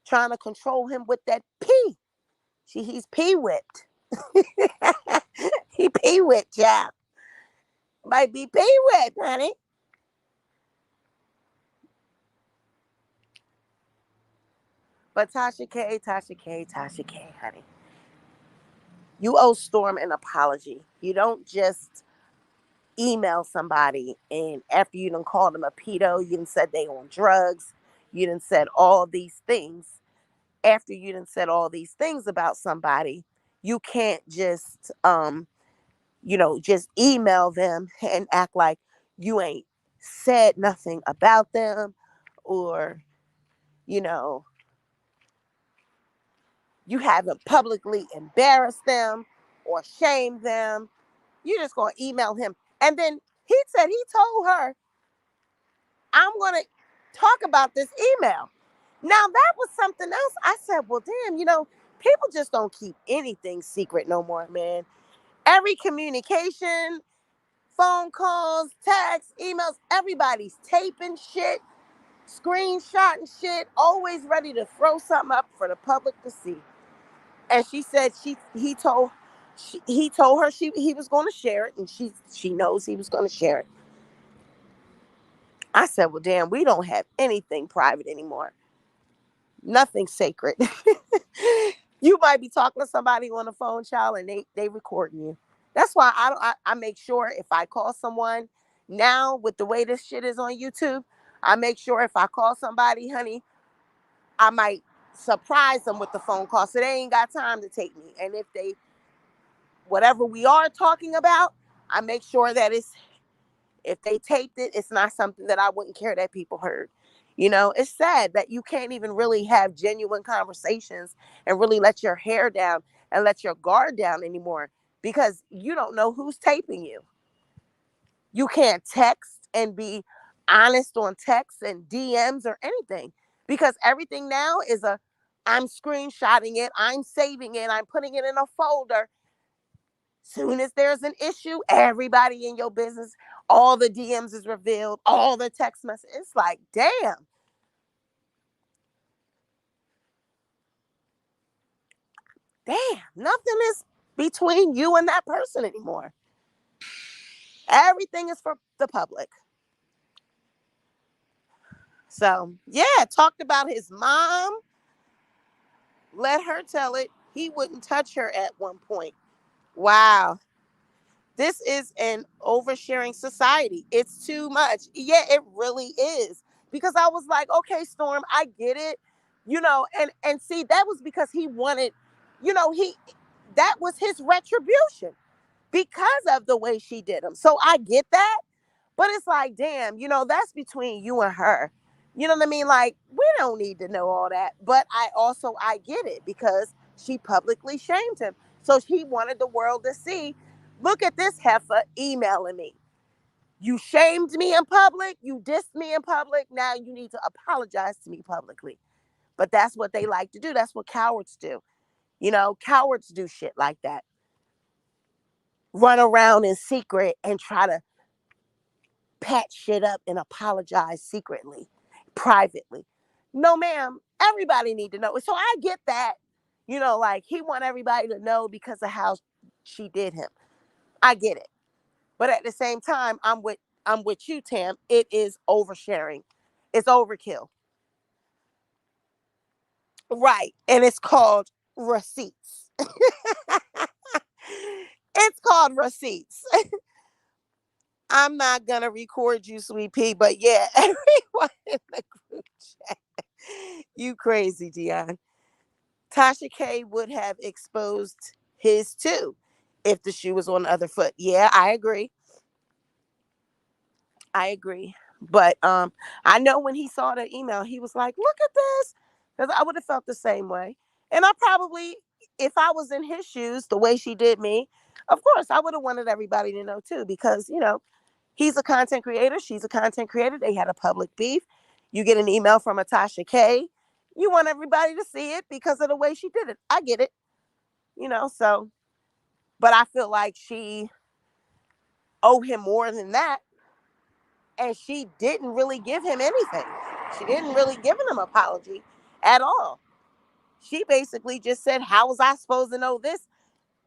trying to control him with that P. He's P whipped. He P whipped, yeah. Might be P whipped, honey. But Tasha K, honey. You owe Storm an apology. You don't just email somebody and after you done called them a pedo, you done said they on drugs, you done said all these things. After you done said all these things about somebody, you can't just just email them and act like you ain't said nothing about them, or you know you haven't publicly embarrassed them or shamed them. You're just gonna email him. And then he said he told her, I'm gonna talk about this email. Now that was something else. I said, well, damn, people just don't keep anything secret no more, man. Every communication, phone calls, texts, emails, everybody's taping shit. screenshot and shit, always ready to throw something up for the public to see. And she said he told her he was going to share it, and she knows he was going to share it. I said, well, damn, we don't have anything private anymore. Nothing sacred. You might be talking to somebody on the phone, child, and they recording you. That's why I make sure if I call someone now with the way this shit is on YouTube, I make sure if I call somebody, honey, I might surprise them with the phone call so they ain't got time to take me. And if they whatever we are talking about, I make sure that if they taped it, it's not something that I wouldn't care that people heard. You know, it's sad that you can't even really have genuine conversations and really let your hair down and let your guard down anymore because you don't know who's taping you. You can't text and be honest on text and DMs or anything because everything now is I'm screenshotting it, I'm saving it, I'm putting it in a folder. Soon as there's an issue, everybody in your business, all the DMs is revealed, all the text messages. It's like, damn, nothing is between you and that person anymore. Everything is for the public. So, yeah, talked about his mom, let her tell it. He wouldn't touch her at one point. Wow. This is an oversharing society. It's too much. Yeah, it really is. Because I was like, okay, Storm, I get it. You know, and see, that was because he wanted, he that was his retribution because of the way she did him. So I get that. But it's like, damn, that's between you and her. You know what I mean? Like, we don't need to know all that. But I get it because she publicly shamed him. So he wanted the world to see, look at this heifer emailing me. You shamed me in public. You dissed me in public. Now you need to apologize to me publicly. But that's what they like to do. That's what cowards do. Cowards do shit like that. Run around in secret and try to patch shit up and apologize secretly, privately. No, ma'am. Everybody need to know. So I get that. Like he want everybody to know because of how she did him. I get it. But at the same time, I'm with you, Tam. It is oversharing. It's overkill. Right. And it's called receipts. It's called receipts. I'm not gonna record you, sweet pea, but yeah, everyone in the group chat. You crazy, Dion. Tasha K would have exposed his too if the shoe was on the other foot. Yeah, I agree. I agree. But I know when he saw the email, he was like, look at this. Because I would have felt the same way. And I probably, if I was in his shoes, the way she did me, of course, I would have wanted everybody to know too. Because, he's a content creator. She's a content creator. They had a public beef. You get an email from a Tasha K. You want everybody to see it because of the way she did it. I get it. So, but I feel like she owed him more than that. And she didn't really give him anything. She didn't really give him an apology at all. She basically just said, how was I supposed to know this?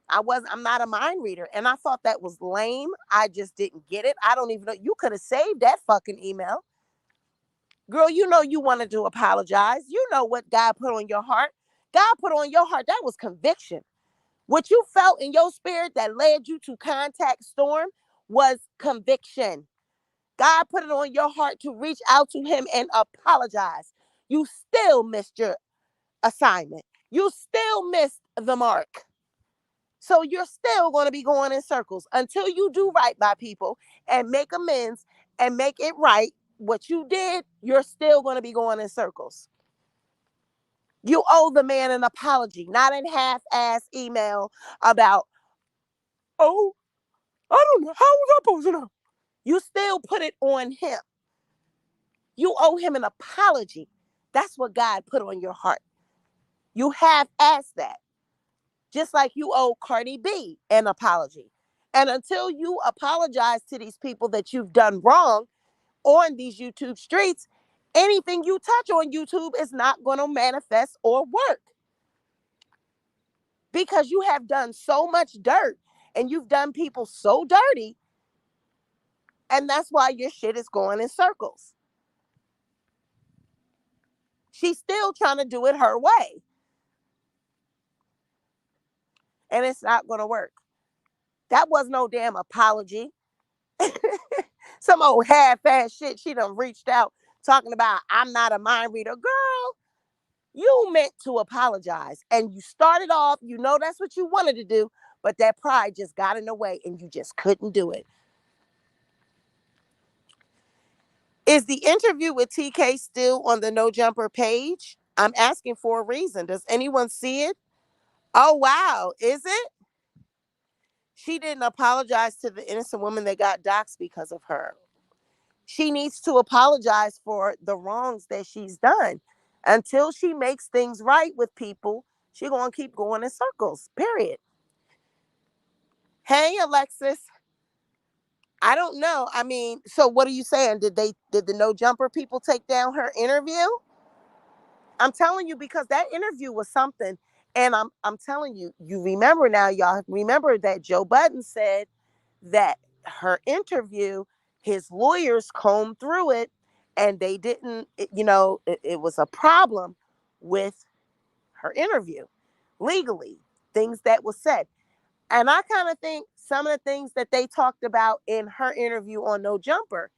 I'm not a mind reader. And I thought that was lame. I just didn't get it. I don't even know. You could have saved that fucking email. Girl, you wanted to apologize. You know what God put on your heart. God put on your heart. That was conviction. What you felt in your spirit that led you to contact Storm was conviction. God put it on your heart to reach out to him and apologize. You still missed your assignment. You still missed the mark. So you're still going to be going in circles until you do right by people and make amends and make it right. What you did, you're still going to be going in circles. You owe the man an apology, not a half-ass email about, oh, I don't know. How was I supposed to know? You still put it on him. You owe him an apology. That's what God put on your heart. You have asked that. Just like you owe Cardi B an apology. And until you apologize to these people that you've done wrong on these YouTube streets, anything you touch on YouTube is not going to manifest or work, because you have done so much dirt and you've done people so dirty, and that's why your shit is going in circles. She's still trying to do it her way, and it's not going to work. That was no damn apology. Some old half-ass shit. She done reached out talking about, I'm not a mind reader. Girl, you meant to apologize, and you started off, that's what you wanted to do, but that pride just got in the way and you just couldn't do it. Is the interview with TK still on the No Jumper page? I'm asking for a reason. Does anyone see it? Oh, wow. Is it? She didn't apologize to the innocent woman that got doxxed because of her. She needs to apologize for the wrongs that she's done. Until she makes things right with people, she's going to keep going in circles, period. Hey, Alexis. I don't know. I mean, so what are you saying? Did the No Jumper people take down her interview? I'm telling you, because that interview was something. And I'm telling you, you remember now, y'all remember that Joe Budden said that her interview, his lawyers combed through it and they didn't, it was a problem with her interview legally, things that was said. And I kind of think some of the things that they talked about in her interview on No Jumper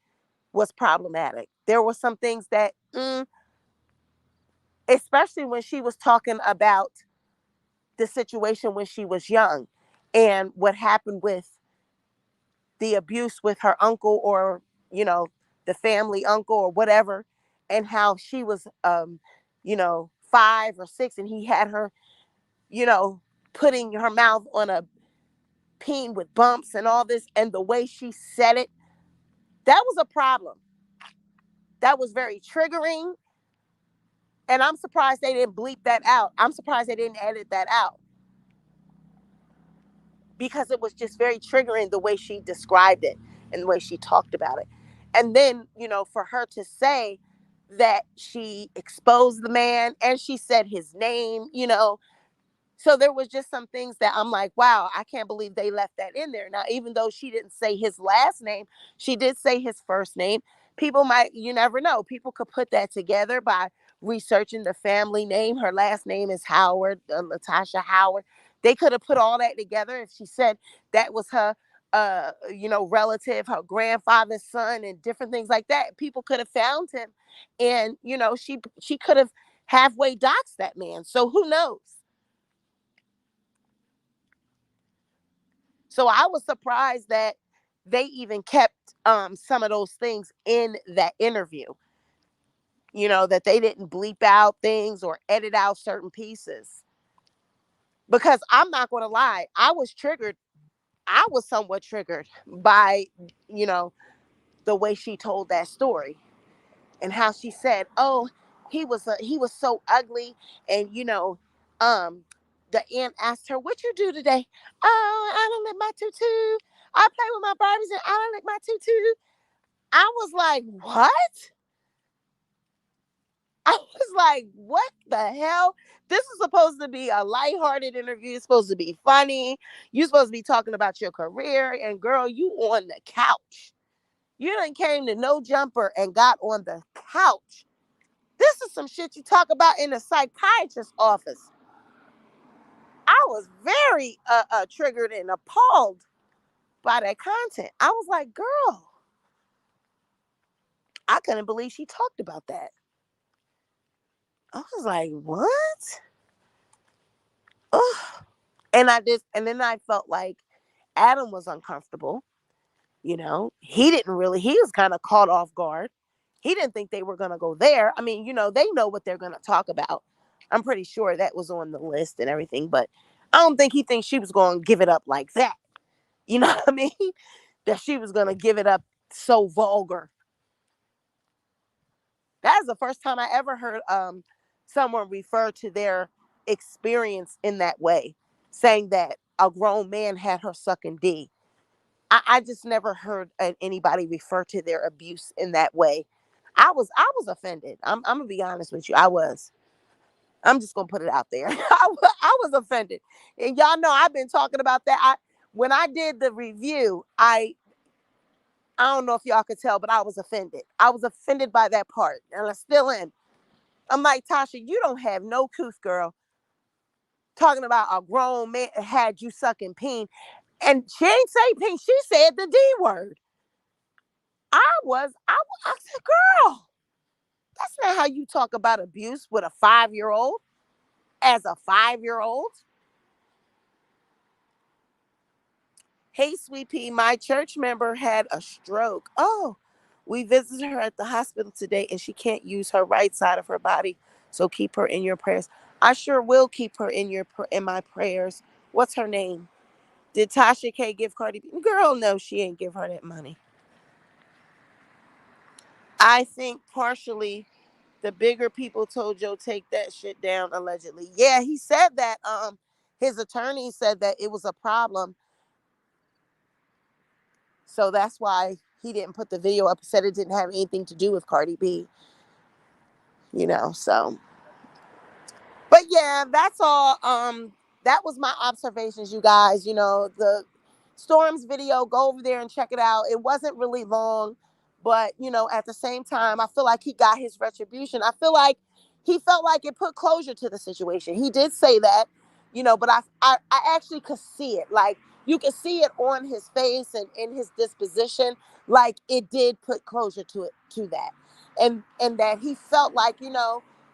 was problematic. There were some things that, especially when she was talking about the situation when she was young and what happened with the abuse with her uncle, or the family uncle or whatever, and how she was 5 or 6 and he had her you know putting her mouth on a peen with bumps and all this, and the way she said it, that was a problem. That was very triggering, and I'm surprised they didn't bleep that out. I'm surprised they didn't edit that out, because it was just very triggering the way she described it and the way she talked about it. And then, for her to say that she exposed the man and she said his name. So there was just some things that I'm like, wow, I can't believe they left that in there. Now, even though she didn't say his last name, she did say his first name. People might, you never know. People could put that together by researching the family name. Her last name is Howard, Tasha Howard. They could have put all that together if she said that was her relative, her grandfather's son, and different things like that. People could have found him, and she could have halfway doxed that man. So who knows? So I was surprised that they even kept some of those things in that interview. That they didn't bleep out things or edit out certain pieces. Because I'm not going to lie, I was triggered. I was somewhat triggered by, you know, the way she told that story, and how she said, "Oh, he was so ugly," and the aunt asked her, "What you do today?" "Oh, I don't lick my tutu. I play with my Barbies and I don't lick my tutu." I was like, "What?" I was like, "What the hell?" This is supposed to be a lighthearted interview. It's supposed to be funny. You're supposed to be talking about your career, and girl, you on the couch. You done came to No Jumper and got on the couch. This is some shit you talk about in a psychiatrist's office. I was very triggered and appalled by that content. I was like, girl, I couldn't believe she talked about that. I was like, what? Ugh. And then I felt like Adam was uncomfortable. He was kind of caught off guard. He didn't think they were going to go there. I mean, they know what they're going to talk about. I'm pretty sure that was on the list and everything, but I don't think he thinks she was going to give it up like that. You know what I mean? That she was going to give it up so vulgar. That is the first time I ever heard someone refer to their experience in that way, saying that a grown man had her sucking D. I just never heard anybody refer to their abuse in that way. I was offended. I'm gonna be honest with you. I was. I'm just gonna put it out there. I was offended, and y'all know I've been talking about that. When I did the review, I don't know if y'all could tell, but I was offended. I was offended by that part, and I still am. I'm like, Tasha, you don't have no couth, girl. Talking about a grown man had you sucking peen, and she ain't say peen. She said the D word. I said, girl, that's not how you talk about abuse with a 5-year old. As a 5-year old. Hey, Sweet Pea, my church member had a stroke. Oh, we visited her at the hospital today and she can't use her right side of her body. So keep her in your prayers. I sure will keep her in my prayers. What's her name? Did Tasha K give Cardi B? Girl, no, she ain't give her that money. I think partially the bigger people told Joe take that shit down allegedly. Yeah, he said that his attorney said that it was a problem. So that's why he didn't put the video up. He said it didn't have anything to do with Cardi B, so. But yeah, that's all. That was my observations, you guys. The Storms video, go over there and check it out. It wasn't really long, but at the same time, I feel like he got his retribution. I feel like he felt like it put closure to the situation. He did say that, but I actually could see it. Like, you could see it on his face and in his disposition. Like, it did put closure to that. And that he felt like,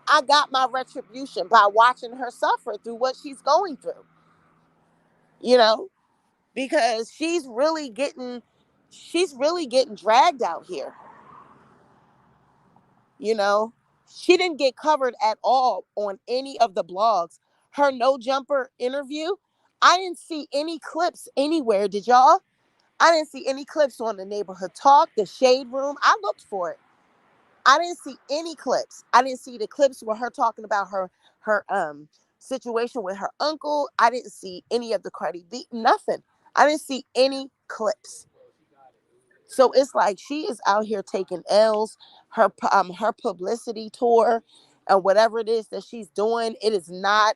I got my retribution by watching her suffer through what she's going through, you know, because she's really getting dragged out here. You know, she didn't get covered at all on any of the blogs. Her no jumper interview, I didn't see any clips anywhere. Did y'all? I didn't see any clips on the neighborhood talk, the shade room. I looked for it. I didn't see any clips. I didn't see the clips where her talking about her situation with her uncle. I didn't see any of the Cardi B, nothing. I didn't see any clips. So it's like she is out here taking L's. Her publicity tour and whatever it is that she's doing, it is not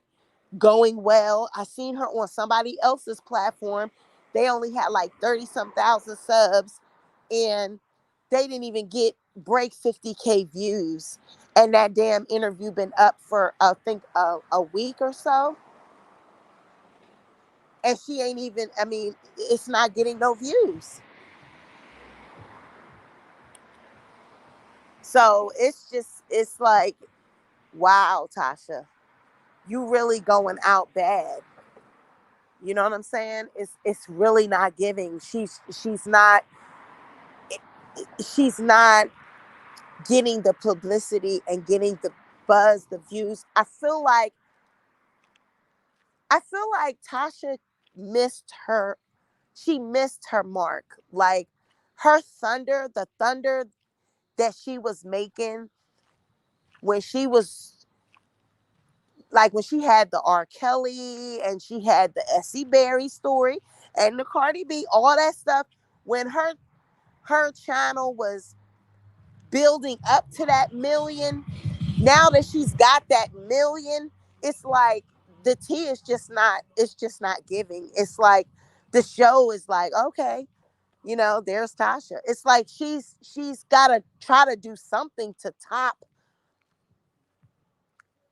going well. I seen her on somebody else's platform. They only had like 30 some thousand subs, and they didn't even break 50K views. And that damn interview been up for I think a week or so. And she ain't even, I mean, it's not getting no views. So it's like, wow, Tasha, you really going out bad. You know what I'm saying? It's really not giving. She's not getting the publicity and getting the buzz, the views. I feel like Tasha missed her. She missed her mark. Like, the thunder that she was making when she was like when she had the R. Kelly and she had the Essie Berry story and the Cardi B, all that stuff. When her channel was building up to that million, now that she's got that million, it's like the tea is just not. It's just not giving. It's like the show is like, okay, there's Tasha. It's like she's got to try to do something to top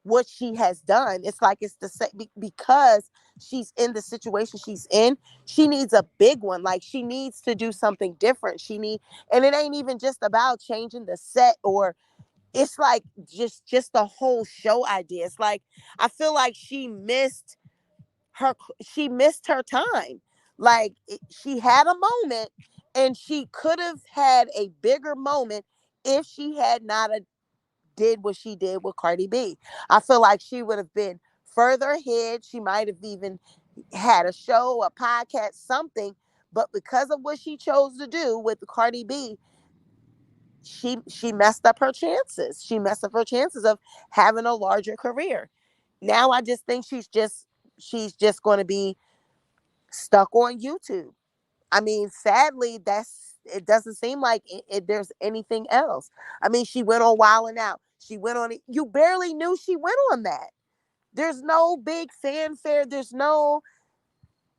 what she has done. It's like it's the same because she's in the situation she's in. She needs a big one. Like, she needs to do something different. And it ain't even just about changing the set, or it's like just the whole show idea. It's like I feel like she missed her time. Like, she had a moment, and she could have had a bigger moment if she had not did what she did with Cardi B. I feel like she would have been further ahead. She might have even had a show, a podcast, something. But because of what she chose to do with Cardi B, she messed up her chances. She messed up her chances of having a larger career. Now I just think she's just going to be stuck on YouTube. I mean, sadly, that's it doesn't seem like there's anything else. I mean, she went on Wild 'N Out. She went on it. You barely knew she went on that. There's no big fanfare. There's no,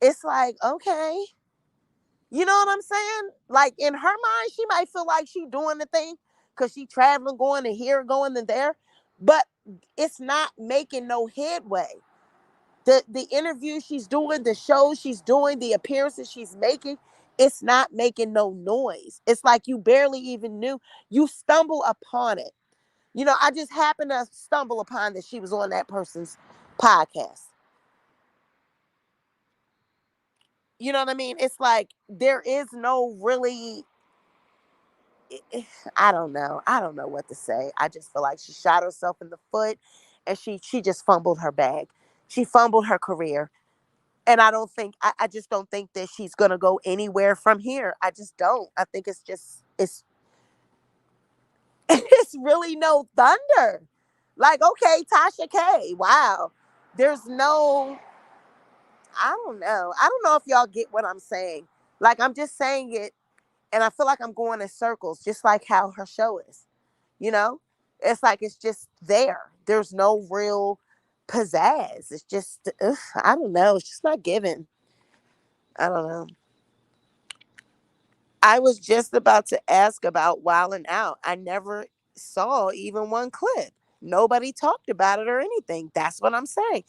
it's like, okay. You know what I'm saying? Like in her mind, she might feel like she doing the thing because she traveling, going to here, going to there. But it's not making no headway. The interview she's doing, the shows she's doing, the appearances she's making, it's not making no noise. It's like you barely even knew. You stumble upon it. You know, I just happened to stumble upon that she was on that person's podcast. You know what I mean? It's like there is no really, I don't know. I don't know what to say. I just feel like she shot herself in the foot and she just fumbled her bag. She fumbled her career. And I don't think I just don't think that she's gonna go anywhere from here. I just don't. I think it's just it's really no thunder. Like, okay, Tasha K. Wow. There's no, I don't know. I don't know if y'all get what I'm saying. Like I'm just saying it and I feel like I'm going in circles, just like how her show is. You know? It's like it's just there. There's no real pizzazz. It's just I don't know. It's just not given. I don't know. I was just about to ask about Wild 'N Out. I never saw even one clip. Nobody talked about it or anything. That's what I'm saying.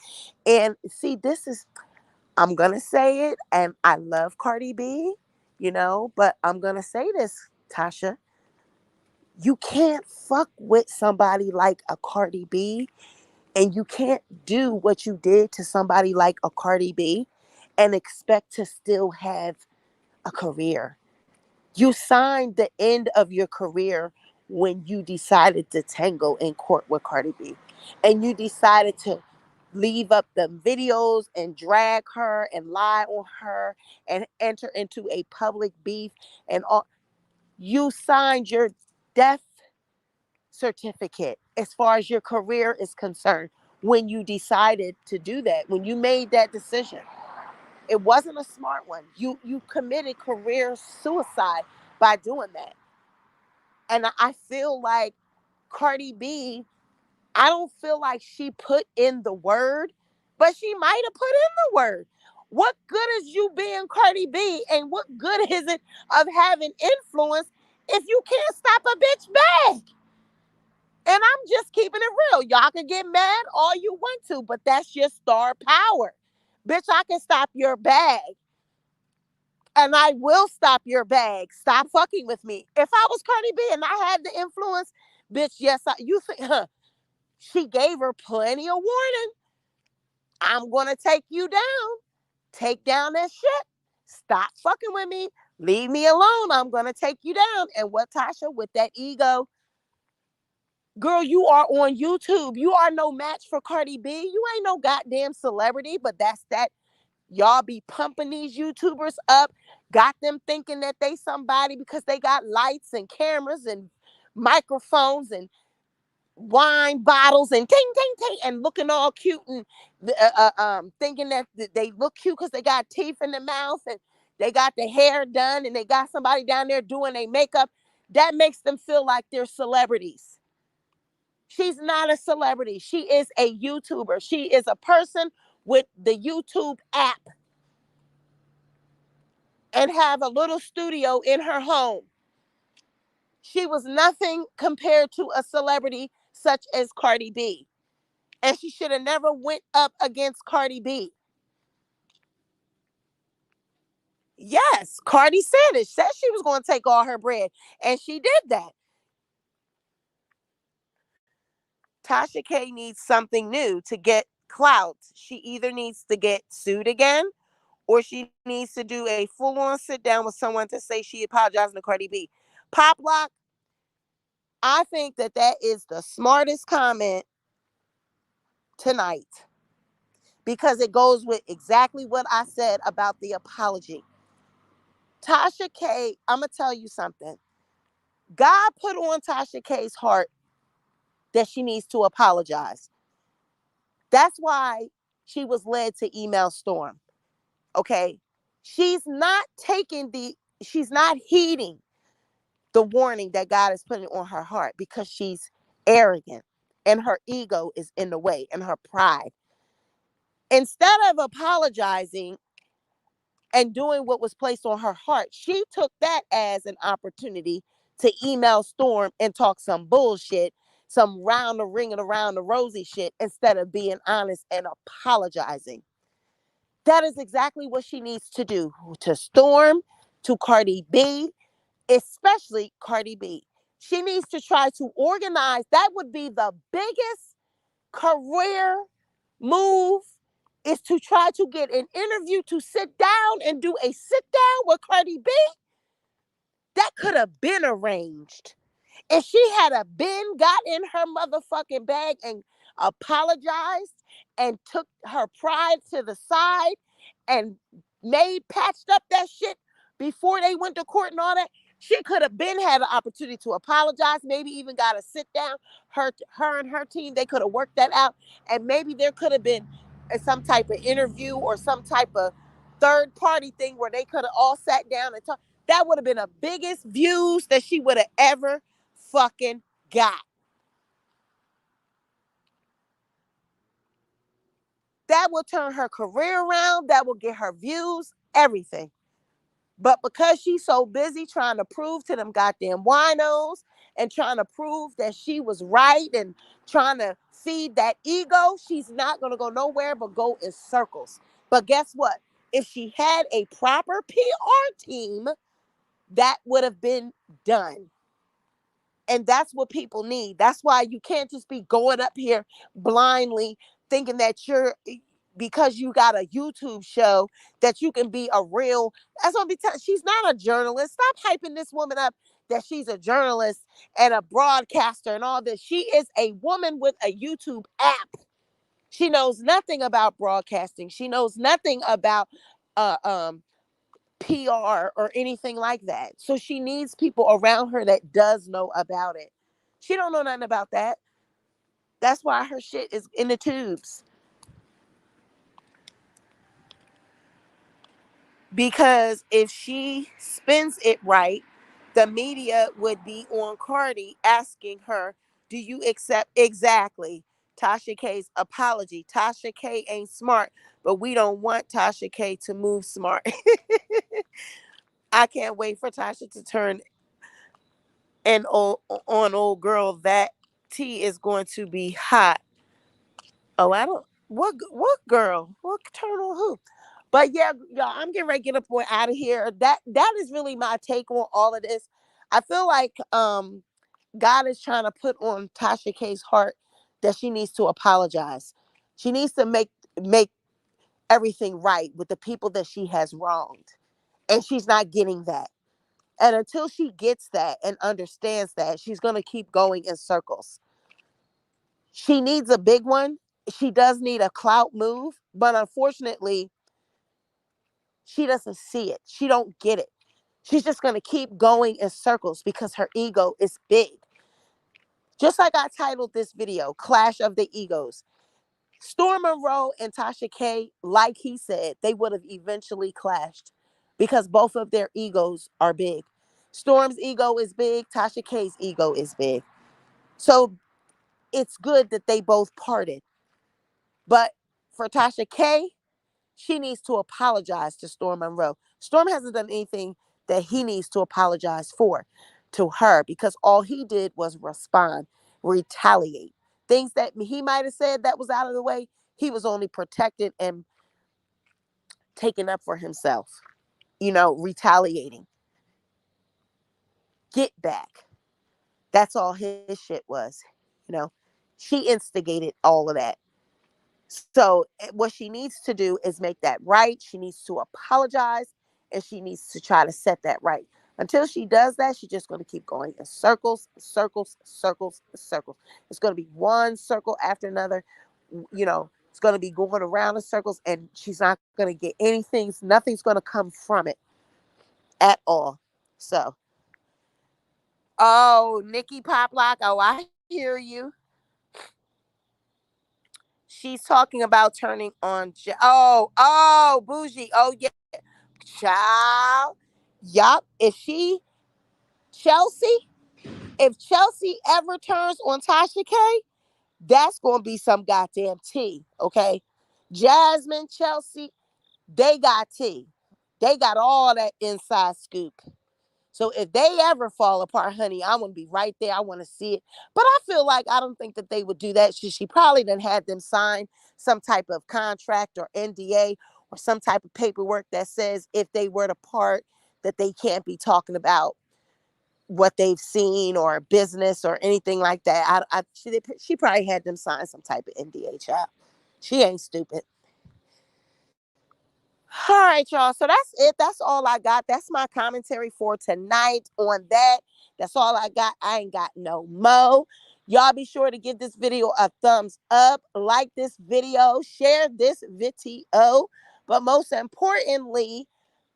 And see, this is, I'm going to say it, and I love Cardi B, you know, but I'm going to say this, Tasha. You can't fuck with somebody like a Cardi B, and you can't do what you did to somebody like a Cardi B and expect to still have a career. You signed the end of your career when you decided to tango in court with Cardi B. And you decided to leave up the videos and drag her and lie on her and enter into a public beef and all. You signed your death certificate as far as your career is concerned when you decided to do that, when you made that decision. It wasn't a smart one. You committed career suicide by doing that. And I feel like Cardi B, I don't feel like she put in the word, but she might have put in the word. What good is you being Cardi B and what good is it of having influence if you can't stop a bitch bag? And I'm just keeping it real. Y'all can get mad all you want to, but that's your star power. Bitch, I can stop your bag. And I will stop your bag. Stop fucking with me. If I was Cardi B and I had the influence, bitch, yes, you think, huh? She gave her plenty of warning. I'm gonna take you down. Take down that shit. Stop fucking with me. Leave me alone. I'm gonna take you down. And what, Tasha, with that ego, girl, you are on YouTube. You are no match for Cardi B. You ain't no goddamn celebrity, but that's that. Y'all be pumping these YouTubers up, got them thinking that they somebody because they got lights and cameras and microphones and wine bottles and ting ting ting and looking all cute and thinking that they look cute because they got teeth in the mouth and they got the hair done and they got somebody down there doing their makeup. That makes them feel like they're celebrities. She's not a celebrity. She is a YouTuber. She is a person with the YouTube app and have a little studio in her home. She was nothing compared to a celebrity such as Cardi B. And she should have never went up against Cardi B. Yes, Cardi said it. Said she was going to take all her bread. And she did that. Tasha K needs something new to get clout. She either needs to get sued again or she needs to do a full-on sit down with someone to say she apologized to Cardi B. Pop Lock, I think that that is the smartest comment tonight because it goes with exactly what I said about the apology. Tasha K, I'm going to tell you something. God put on Tasha K's heart that she needs to apologize. That's why she was led to email Storm. Okay. She's not heeding the warning that God is putting on her heart because she's arrogant and her ego is in the way and her pride. Instead of apologizing and doing what was placed on her heart, she took that as an opportunity to email Storm and talk some bullshit, some round the ring and around the rosy shit, instead of being honest and apologizing. That is exactly what she needs to do to Storm, to Cardi B, especially Cardi B. She needs to try to organize. That would be the biggest career move, is to try to get an interview to sit down and do a sit down with Cardi B. That could have been arranged. If she had a been got in her motherfucking bag and apologized and took her pride to the side and patched up that shit before they went to court and all that, she could have been had an opportunity to apologize, maybe even got a sit down. Her and her team, they could have worked that out, and maybe there could have been some type of interview or some type of third party thing where they could have all sat down and talked. That would have been the biggest views that she would have ever fucking got. That will turn her career around. That will get her views, everything. But because she's so busy trying to prove to them goddamn winos and trying to prove that she was right and trying to feed that ego, she's not going to go nowhere but go in circles. But guess what? If she had a proper PR team, that would have been done. And that's what people need. That's why you can't just be going up here blindly thinking that you're, because you got a YouTube show, that you can be a real. That's what I'm telling. She's not a journalist. Stop hyping this woman up that she's a journalist and a broadcaster and all this. She is a woman with a YouTube app. She knows nothing about broadcasting. She knows nothing about uh, um, PR or anything like that. So she needs people around her that does know about it. She don't know nothing about that. That's why her shit is in the tubes. Because if she spins it right, the media would be on Cardi asking her, do you accept exactly Tasha K's apology? Tasha K ain't smart, but we don't want Tasha K to move smart. I can't wait for Tasha to turn and on old girl. That tea is going to be hot. Oh, I don't. What girl? What turn on who? But yeah, y'all, I'm getting ready to get up and out of here. That is really my take on all of this. I feel like God is trying to put on Tasha K's heart that she needs to apologize. She needs to make everything right with the people that she has wronged, and she's not getting that. And until she gets that and understands that, she's going to keep going in circles. She needs a big one. She does need a clout move, but unfortunately, she doesn't see it. She don't get it. She's just going to keep going in circles because her ego is big. Just like I titled this video, Clash of the Egos. Storm Monroe and Tasha K, like he said, they would have eventually clashed because both of their egos are big. Storm's ego is big. Tasha K's ego is big. So it's good that they both parted. But for Tasha K, she needs to apologize to Storm Monroe. Storm hasn't done anything that he needs to apologize for to her because all he did was respond, retaliate. Things that he might have said that was out of the way, he was only protected and taking up for himself, retaliating. Get back. That's all his shit was. You know, she instigated all of that. So what she needs to do is make that right. She needs to apologize and she needs to try to set that right. Until she does that, she's just going to keep going in circles, circles, circles, circles. It's going to be one circle after another. It's going to be going around in circles and she's not going to get anything. Nothing's going to come from it at all. So, oh, Nikki Poplock. Oh, I hear you. She's talking about turning on. Bougie. Oh, yeah. Child. Yup. If she Chelsea, if Chelsea ever turns on Tasha K, that's gonna be some goddamn tea, okay? Jasmine, Chelsea, they got tea. They got all that inside scoop. So if they ever fall apart, honey, I'm gonna be right there. I want to see it. But I feel like I don't think that they would do that. She probably done had them sign some type of contract or NDA or some type of paperwork that says if they were to part, that they can't be talking about what they've seen or business or anything like that. She probably had them sign some type of NDA, child. She ain't stupid. All right, y'all. So that's it. That's all I got. That's my commentary for tonight on that. That's all I got. I ain't got no mo. Y'all be sure to give this video a thumbs up, like this video, share this video, but most importantly,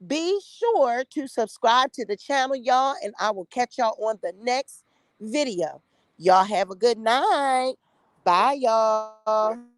be sure to subscribe to the channel, y'all, and I will catch y'all on the next video. Y'all have a good night. Bye, y'all.